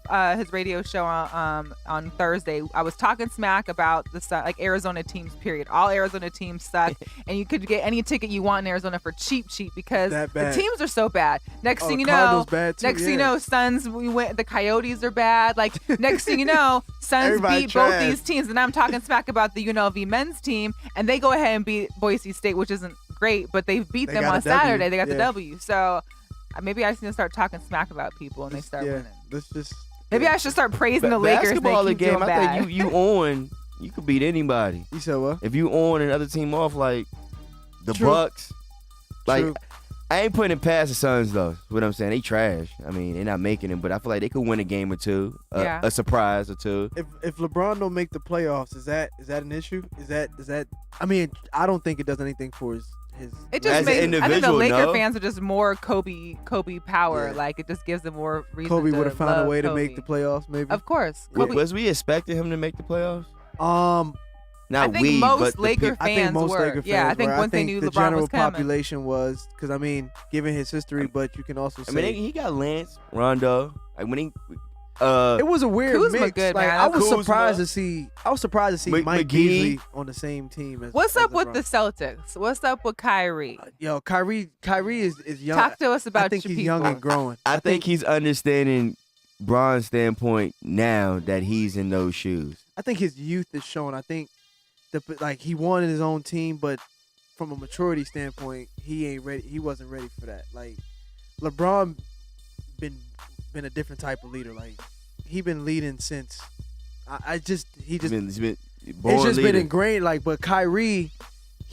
radio show on Thursday. I was talking smack about the Sun, like Arizona teams. Period. All Arizona teams suck, and you could get any ticket you want in Arizona for cheap because the teams are so bad. Next thing you know, Suns. We went. The Coyotes are bad. Like next thing you know, Suns beat both these teams, and I'm talking smack about the UNLV men's team, and they go ahead and beat Boise State, which isn't great, but they beat them on Saturday. They got the W. So. Maybe I just need to start talking smack about people and they start winning. Maybe I should start praising the Lakers. Basketball they keep game, doing bad. I think you on, you could beat anybody. You said what? If you on another team off like the Bucks, like I ain't putting it past the Suns though. What I'm saying, they trash. I mean, they're not making it, but I feel like they could win a game or two, a surprise or two. If LeBron don't make the playoffs, is that an issue? Is that? I mean, I don't think it does anything for his. It just makes. I think the Laker fans are just more Kobe power. Yeah. Like it just gives them more reason. Kobe would have found a way to make the playoffs, maybe. Of course. Was we expecting him to make the playoffs? I think most Laker fans were. Yeah, I think once they knew LeBron was coming. The general population was, because I mean, given his history, but you can also say. I mean, he got Lance, Rondo. Like when he. It was a weird Kuzma mix. Good, like, man. I was surprised to see. Mike Beasley on the same team. What's up with the Celtics? What's up with Kyrie? Kyrie is young. Talk to us about. I think he's young and growing. I think he's understanding Bron's standpoint now that he's in those shoes. I think his youth is showing. I think he wanted his own team, but from a maturity standpoint, he ain't ready. He wasn't ready for that. Like LeBron been a different type of leader. Like he been leading since. He's just been ingrained. Like, but Kyrie,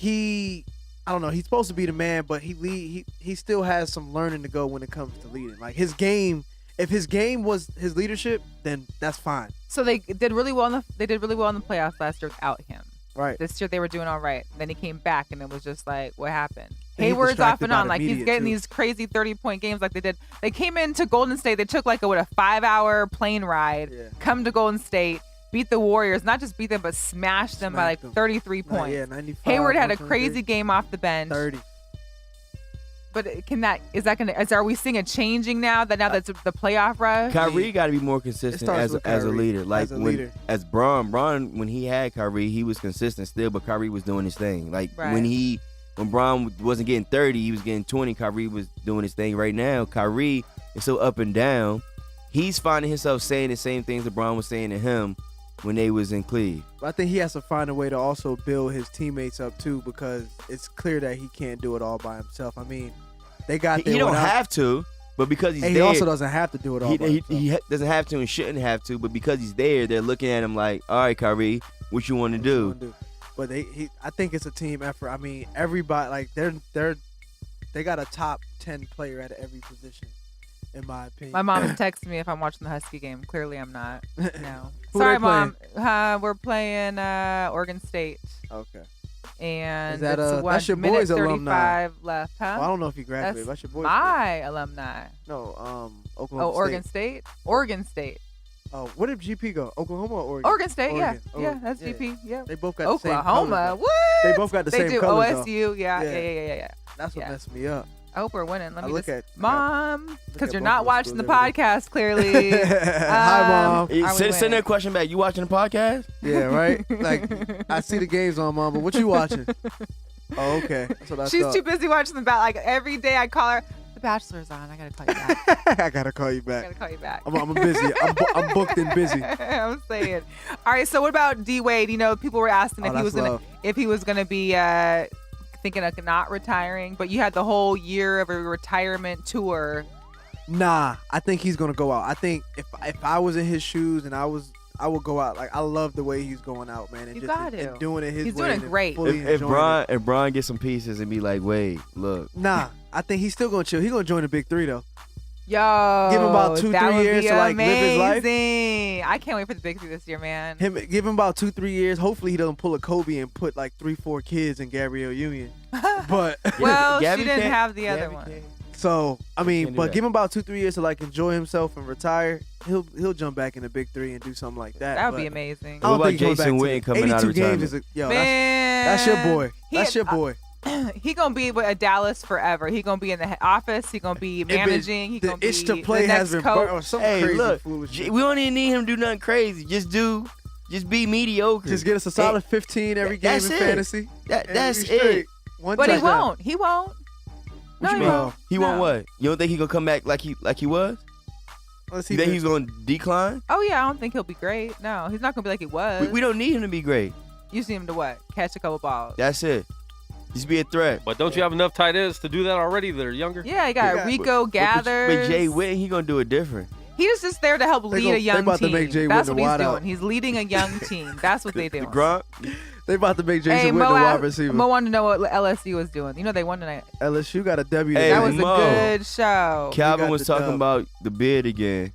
I don't know. He's supposed to be the man, but he still has some learning to go when it comes to leading. Like his game. If his game was his leadership, then that's fine. So they did really well in the playoffs last year without him. Right. This year they were doing all right. Then he came back and it was just like, what happened? Hayward's off and on. Like he's getting these crazy 30-point games like they did. They came into Golden State. They took like a 5-hour plane ride, come to Golden State, beat the Warriors. Not just beat them, but smash them by like 33 points. Yeah, 95. Hayward had a crazy game off the bench. 30. But are we seeing a changing now that's the playoff rush? Kyrie got to be more consistent as a leader. Like as Bron, when he had Kyrie, he was consistent still, but Kyrie was doing his thing. Like when Bron wasn't getting 30, he was getting 20. Kyrie was doing his thing. Right now, Kyrie is so up and down. He's finding himself saying the same things that Bron was saying to him when they was in Cleveland. I think he has to find a way to also build his teammates up too, because it's clear that he can't do it all by himself. I mean, they got. He don't have to, but because he's there, he also doesn't have to do it all by himself. He doesn't have to and shouldn't have to, but because he's there, they're looking at him like, all right, Kyrie, what you want to do? But I think it's a team effort. I mean, everybody, like they got a top 10 player at every position, in my opinion. My mom texts me if I'm watching the Husky game. Clearly, I'm not. No. Sorry, Mom. We're playing Oregon State. Okay. And that's your boys' alumni. Left, huh? Well, I don't know if you graduated. That's your boys. My alumni. No, Oklahoma State. Oregon State. Oregon State. Oh, where did GP go? Oklahoma or Oregon? Oregon State, Oregon. Yeah, that's GP. Yeah. They both got Oklahoma. The same colors. What? They both got the same colors. They do. OSU. Yeah. That's what messed me up. I hope we're winning. Let me look at Mom, because you're not watching the podcast, clearly. Hi, Mom. Send that question back. You watching the podcast? Yeah, right? Like, I see the games on, Mom, but what you watching? Oh, okay. That's what I She's thought. too busy watching like every day I call her, The Bachelor's on. I got to call you back. I got to call you back. I got to call you back. I'm busy. I'm booked and busy. I'm saying. All right, so what about D-Wade? You know, people were asking if he was gonna be thinking of not retiring, but you had the whole year of a retirement tour. Nah, I think he's gonna go out. I think if I was in his shoes and I would go out. Like, I love the way he's going out, man. And and doing it his way. He's doing great. If Bron gets some pieces and be like, wait, look. Nah, I think he's still gonna chill. He's gonna join the big three though. Yo, give him about 2-3 years to like live his life. I can't wait for the big three this year, man. Give him about 2-3 years. Hopefully he doesn't pull a Kobe and put like 3-4 kids in Gabrielle Union. But well, she didn't have the other one. So I mean, but give him about 2-3 years to like enjoy himself and retire. He'll jump back in the big three and do something like that. That would be amazing. What about Jason Witten coming out of retirement? That's your boy. That's your boy. He gonna be with Dallas forever. He gonna be in the office. He gonna be managing. He gonna be to play the has next been coach. or something crazy. Look, we don't even need him to do nothing crazy. Just be mediocre. Just get us a solid 15 every game in fantasy. That's it. But he won't. He won't. What you mean? He won't what? You don't think he gonna come back like he was? You think he's gonna decline? Oh yeah, I don't think he'll be great. No, he's not gonna be like he was. We don't need him to be great. You see him to what? Catch a couple balls. That's it. Just be a threat. But don't you have enough tight ends to do that already that are younger? Yeah, you got Rico Gathers. But Jay Witten, he gonna do it different. He was just there to help lead a young team. That's what he's doing. Out. He's leading a young team. That's what they do. They about to make Jason Witten the wide receiver. Mo wanted to know what LSU was doing. You know they won tonight. LSU got a W. That was a good show. Calvin was talking about the beard again.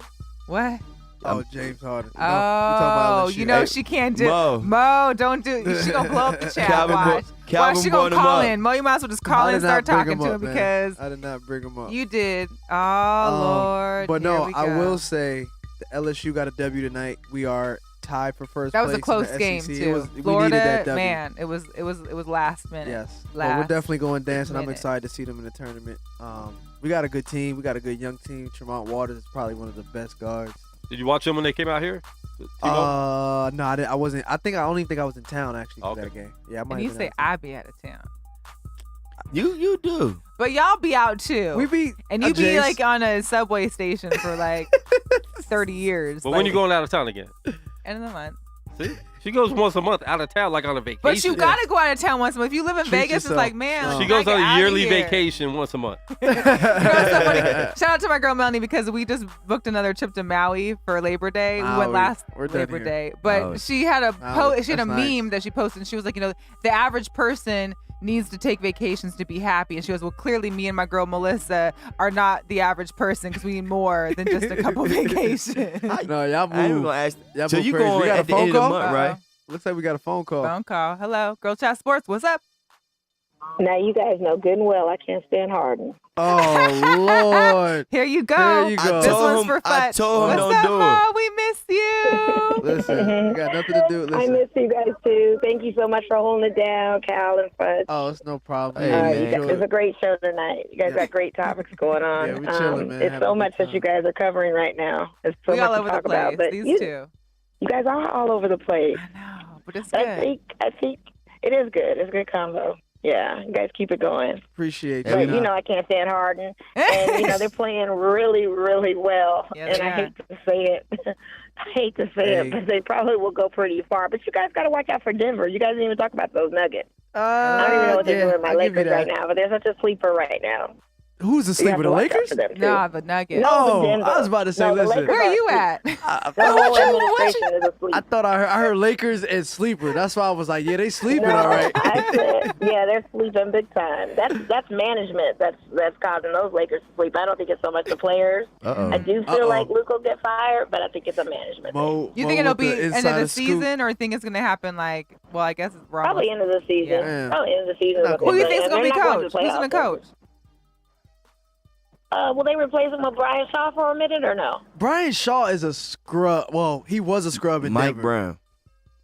What? Oh, James Harden. You know she can't do Mo, don't do it. She gonna blow up the chat. Watch she gonna call in. Mo, you might as well just call in and start talking to him because I did not bring him up. You did. Oh, Lord. But no, I will say the LSU got a W tonight. We are tied for first place. That was a close game too. Florida, man, it was last minute. Yes. Well, we're definitely going dancing. I'm excited to see them in the tournament. We got a good team. We got a good young team. Tremont Waters is probably one of the best guards. Did you watch them when they came out here? No, I wasn't. I don't even think I was in town actually for that game. Yeah, I might. And you say I be out of town. You do. But y'all be out too. We be, and you be like on a subway station for like 30 years. But when you going out of town again? End of the month. See? She goes once a month out of town, like on a vacation. But you gotta go out of town once a month. If you live in Vegas, it's like, man. She goes on a yearly vacation once a month. You know what's so funny? Shout out to my girl Melanie because we just booked another trip to Maui for Labor Day. We went last Labor Day, but she had a meme that she posted, and she was like, the average person needs to take vacations to be happy. And she goes, well, clearly me and my girl Melissa are not the average person because we need more than just a couple vacations. No, y'all move. I ain't gonna ask. Y'all so move you crazy. going at the end of the month, right? Looks like we got a phone call. Hello. Girl Chat Sports. What's up? Now you guys know good and well I can't stand Harden. Oh, Lord. Here you go. This one's for Futch. I told him What's don't up, do Mo? it. We miss you. Listen, we got nothing to do. Listen. I miss you guys too. Thank you so much for holding it down, Cal and Futch. Oh, it's no problem. It's a great show tonight. You guys got great topics going on. Yeah, we chilling, man. It's so much that you guys are covering right now. It's so much all to over talk the place. about. But These two. You guys are all over the place. I know, but it's good. I think it is good. It's a good combo. Yeah, you guys keep it going. Appreciate you. But I can't stand Harden, and they're playing really, really well. And I hate to say it, but they probably will go pretty far. But you guys got to watch out for Denver. You guys didn't even talk about those Nuggets. I don't even know what they're doing with my Lakers right now, but they're such a sleeper right now. Who's the sleeper? The Lakers? Nah, the Nuggets. No, I was about to say, listen. Where are you at? The whole administration is asleep. I thought I heard Lakers and sleeper. That's why I was like, yeah, they sleeping all right. I said, yeah, they're sleeping big time. That's management that's causing those Lakers to sleep. I don't think it's so much the players. I do feel like Luke will get fired, but I think it's a management thing. You think it'll be end of the season, or think it's going to happen like, well, I guess it's wrong. Probably end of the season. Yeah. Probably end of the season. Who do you think is going to be coach? Who's going to coach? Will they replace him with Brian Shaw for a minute or no? Brian Shaw is a scrub. Well, he was a scrub in Mike Denver. Brown.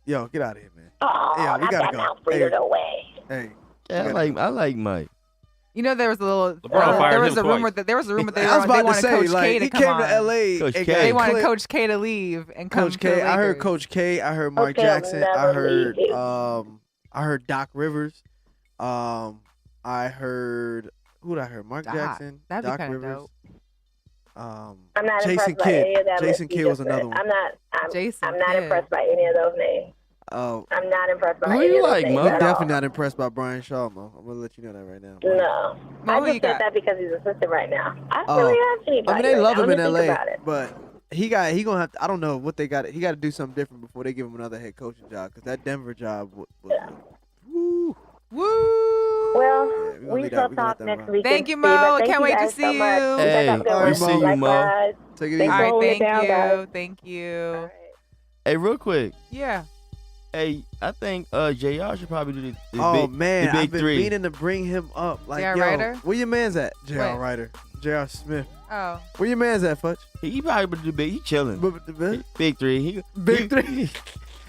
Yo, get out of here, man. Oh, yeah, we gotta go. Hey. Away. Hey. Yeah, I like Mike. There was a little. There was a rumor that they wanted Coach K to come came to LA. Coach K. They wanted Coach K to leave and come Coach K. I heard Coach K. I heard Mark Jackson. I heard Doc Rivers. I heard who did I hear? Mark Jackson. That'd Doc be Rivers. dope. I'm not Jason impressed by any of that. Jason Kidd was another one. I'm not impressed by any of those names. Oh. I'm not impressed by Who any you of those like, names. Mo? I'm definitely not impressed by Brian Shaw, Mo. I'm gonna let you know that right now. No. Mo, I just said that because he's assistant right now. I really have anybody. I mean, they love him in LA, about it. but he gonna have to. I don't know what they got. He got to do something different before they give him another head coaching job, because that Denver job was Woo. Well, we shall talk next week. Thank you, Mo. I can't wait to see you. Hey, we see you, Mo. Take it easy. All right, thank you. Right. Hey, real quick. Yeah. Hey, I think JR should probably do the man, big I've been three. meaning to bring him up. Like, J.R. yo, Ryder? Where your man's at? J.R. Wait. Ryder. J.R. Smith. Oh. Where your man's at, Futch? He probably would do big. He chilling. Big three. Big three.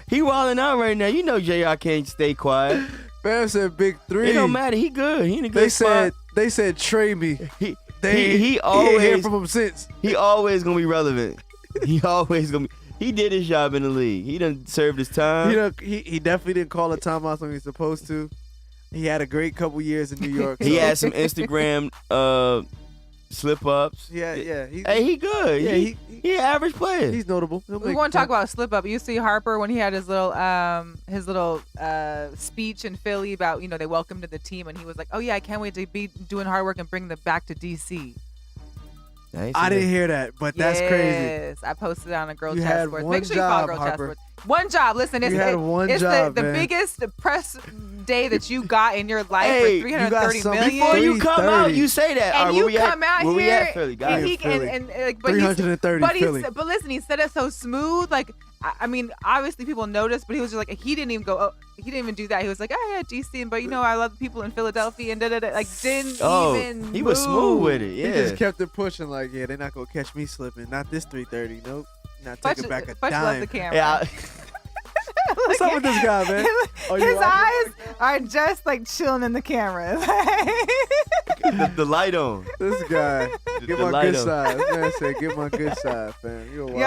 He wilding out right now. You know JR can't stay quiet. Fam said big three. It don't matter. He good. He in a good spot. They said trade me. He always ain't heard from him since. He always gonna be relevant. He always gonna be. He did his job in the league. He done served his time. He definitely didn't call a timeout when he was supposed to. He had a great couple years in New York. He had some Instagram slip ups. Yeah. Hey, he good. Yeah, he an average player. He's notable. We want to talk about slip up. You see Harper when he had his little speech in Philly about they welcomed to the team, and he was like, "Oh yeah, I can't wait to be doing hard work and bring them back to DC." I didn't hear that, but that's crazy. Yes, I posted it on a GirlChatSports. Make sure you job, follow Harper. GirlChatSports. One job. Listen, it's the biggest press day that you got in your life for 330 million. Before you come out, you say that. And you come out here, we at Philly, guys. But 330 Philly. But listen, he said it so smooth. Like, I mean, obviously people noticed, but he was just like, he didn't even go. Oh, he didn't even do that. He was like, oh yeah, GC, but I love the people in Philadelphia and da. Like, didn't even. He was smooth with it. Yeah, he just kept it pushing. Like, yeah, they're not gonna catch me slipping. Not this 330. Nope. Not taking back a Futch dime. loves the camera. Yeah. What's up with this guy, man? His eyes are just like chilling in the camera. the light on. This guy. Get my good side. This man said, get my good side, fam. You a wild boy,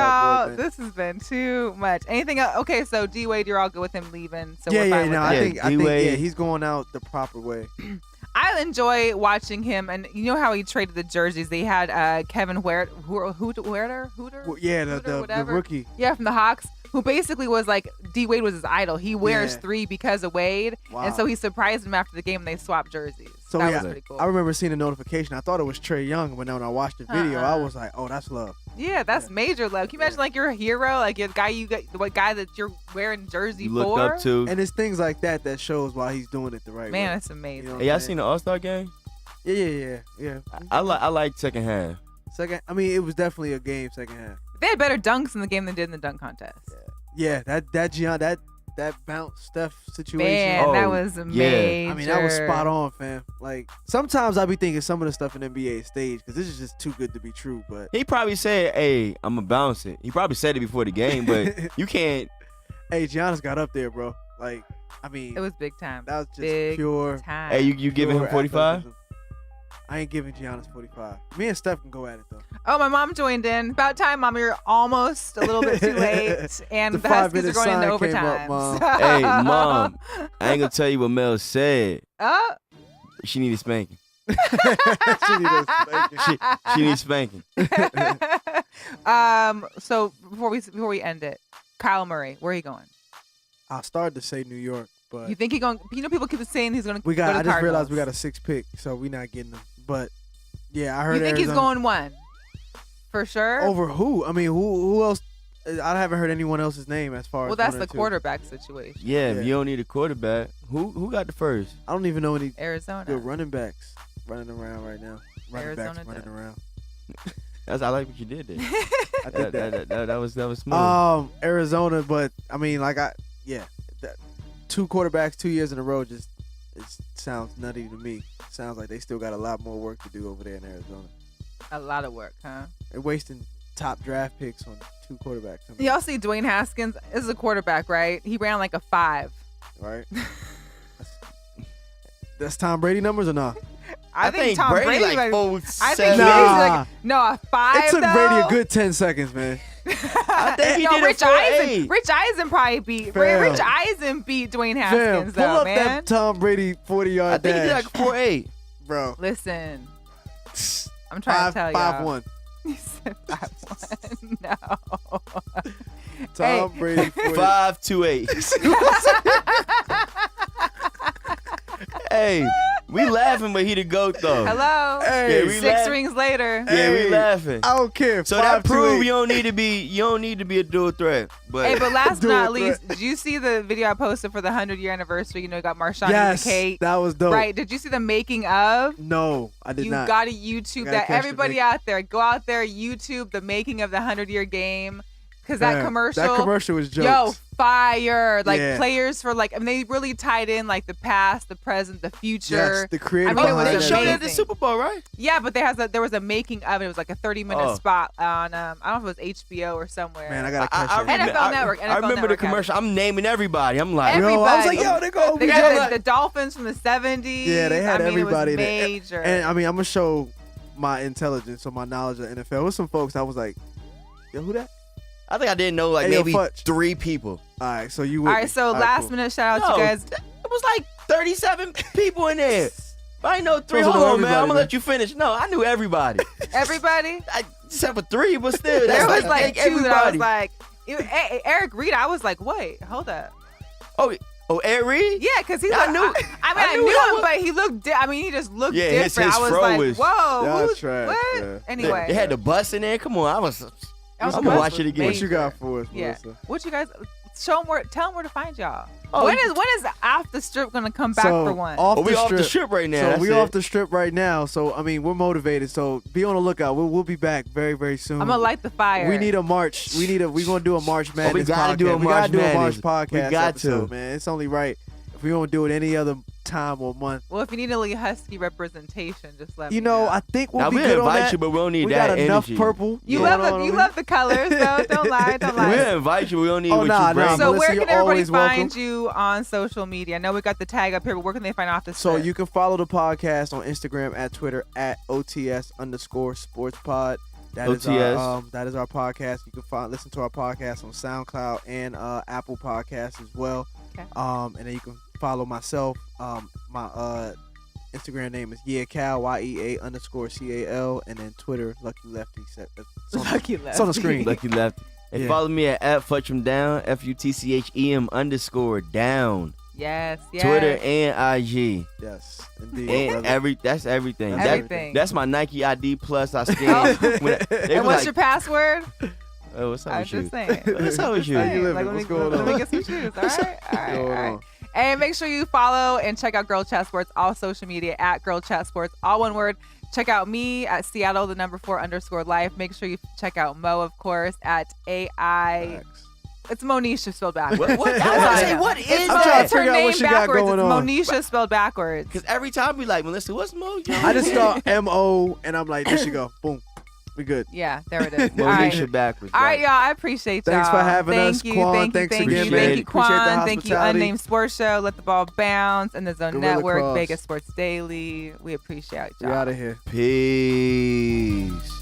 man. This has been too much. Anything else? Okay, so D-Wade, you're all good with him leaving. So I think he's going out the proper way. I enjoy watching him, and you know how he traded the jerseys. They had Kevin Hooter, the rookie. Yeah, from the Hawks, who basically was like D-Wade was his idol. He wears 3 because of Wade, and so he surprised him after the game, and they swapped jerseys. So that was pretty cool. I remember seeing a notification. I thought it was Trae Young, but when I watched the video, I was like, oh, that's love. Yeah, that's major love. Can you imagine like you're a hero, like the guy that you're wearing jersey you for? Look up to. And it's things like that that shows why he's doing it the right way. Man, that's amazing. You know hey, y'all seen the All-Star game? Yeah. I like second half. I mean, it was definitely a game second half. They had better dunks in the game than did in the dunk contest. Yeah, that bounce Steph situation. Man, that was amazing. Yeah. I mean, that was spot on, fam. Like, sometimes I be thinking some of the stuff in NBA is staged because this is just too good to be true. But he probably said, hey, I'm going to bounce it. He probably said it before the game, but you can't. Hey, Giannis got up there, bro. Like, I mean. It was big time. That was just big pure. Time. Hey, you giving him 45? I ain't giving Giannis 45. Me and Steph can go at it, though. Oh, my mom joined in. About time, Mama. You're almost a little bit too late. And the Huskies are going into overtime. Up, hey, Mom. I ain't going to tell you what Mel said. Oh. She needed spanking. She needs spanking. So before we end it, Kyle Murray, where are you going? I started to say New York, but you think he's going? You know, people keep saying he's going to. I just realized we got a 6th pick, so we're not getting him. But yeah, I heard. You think Arizona. he's going 1 for sure? Over who? I mean, who else? I haven't heard anyone else's name as far as. Well, that's the quarterback situation. Yeah, you don't need a quarterback. Who got the first? I don't even know any Arizona good running backs running around right now. Arizona running around. I like what you did there. I think that was smooth. Arizona, but I mean, two quarterbacks 2 years in a row it sounds nutty to me. Sounds like they still got a lot more work to do over there in Arizona. A lot of work, huh? They're wasting top draft picks on 2 quarterbacks. Y'all see Dwayne Haskins is a quarterback, right? He ran like a 5. Right. That's Tom Brady numbers or not? I think Tom Brady like 4-7. A 5. It took Brady a good 10 seconds, man. I think he did Rich Eisen. Rich Eisen probably beat. Rich Eisen beat Dwayne Haskins, pull up man. that Tom Brady 40-yard dash. I think he did like 4-8, bro. Listen, I'm trying to tell you. 5-1. You said 5-1. No. Tom Brady 5-2-8. Hey, we laughing, but he the GOAT though. Hello. Hey, yeah, 6 rings later. Yeah, we laughing. I don't care. So that proves you don't need to be a dual threat. But last but not least, did you see the video I posted for the 100-year anniversary? You know, you got Marshawn and the cake. That was dope. Right? Did you see the making of? No, I did not. You got to YouTube that. Everybody out there, go out there, YouTube the making of the 100-year game. Because that commercial was jokes. Yo, fire. Like players for they really tied in like the past, the present, the future. Yes, the creative. I mean, it was they showed it amazing. at the Super Bowl, right? Yeah, but there was a making of it. It was like a 30-minute spot on I don't know if it was HBO or somewhere. Man, I gotta catch that. NFL Network. I remember the commercial. I'm naming everybody. I'm like, everybody. Yo, I was like, yo, they go. They got the Dolphins from the 70s. Yeah, they had everybody. It was major. And I mean, I'm gonna show my intelligence or my knowledge of NFL. With some folks, I was like, yo, who that? I think I didn't know maybe Futch. 3 people. All right, so you. All right, so last minute shout out to you guys. It was like 37 people in there. I ain't know 3. Hold on, man. I'm gonna let you finish. No, I knew everybody. Everybody? Except for 3, but still. There was like two everybody. that I was like, Eric Reed. I was like, wait, hold up. Oh, Oh, Ed Reed? Yeah, because he I looked. knew- I knew him, but he looked. He just looked different. his I was fro like, was- whoa, That's who's, trash, what? yeah. Anyway, They had the bus in there. Come on, I'm That gonna bus watch was it again. What you major. got for us, Yeah. Melissa? What you guys? Tell them where to find y'all. Oh, when is Off the Strip gonna come back for one? We off the strip right now. So That's we it. off the strip right now. So I mean, we're motivated. So be on the lookout. We'll be back very, very soon. I'm gonna light the fire. We need a march. We're gonna do a March Madness. we gotta podcast. do a We March gotta do a March Madness. podcast. We got episode, to. man. It's only right. If we don't do it any other time or month. Well, if you need a Lee Husky representation, just let me You know. know, I think we'll Now be we'll good on invite that. you, but we don't need We that got enough energy. purple. You going love on you over love the colors, though. Don't lie. We'll invite you. We don't need Oh, what nah, you bring. nah, So Melissa, where you're can everybody always welcome. find you on social media? I know we got the tag up here, but where can they find Off the So Strip? you can follow the podcast on Instagram, at Twitter, at OTS_SportsPod. That is our podcast. You can listen to our podcast on SoundCloud and Apple Podcasts as well. Okay. And then you can follow myself. My Instagram name is YeaCal, YEA_CAL, and then Twitter, Lucky Lefty. Lucky Lefty. It's on the screen. Lucky left. And Yeah. follow me at @FutchemDown, FUTCHEM_down. Yes. Twitter and IG. Yes, indeed. And brother. that's everything. Everything. That's my Nike ID Plus. I Oh. scan. And what's your password? what's up I'm with you? just saying. What's up with you? How you living? Like, What's going let me on? get some shoes. All right. All right. going All right. on? And make sure you follow and check out Girl Chat Sports, all social media at Girl Chat Sports, all one word. Check out me at Seattle, the _4_life. Make sure you check out Mo, of course, at AI. Facts. It's Monisha spelled backwards. What That's all I know. what is It's I'm trying to it's her figure out what name she got backwards. going It's on. Monisha spelled backwards. Because every time we like, Melissa, what's Mo? I just thought MO, and I'm like, there she go. Boom. We good. Yeah, there it is. All right. Monisha backwards. All right, y'all. I appreciate y'all. Thanks for having thank us, you, Quan. Thank you, Thanks thank again, you, man. thank you, Appreciate the Quan. Thank you, hospitality. Unnamed Sports Show, Let the Ball Bounce, and the Zone Gorilla Network, Cross. Vegas Sports Daily. We appreciate We y'all. out of here. Peace.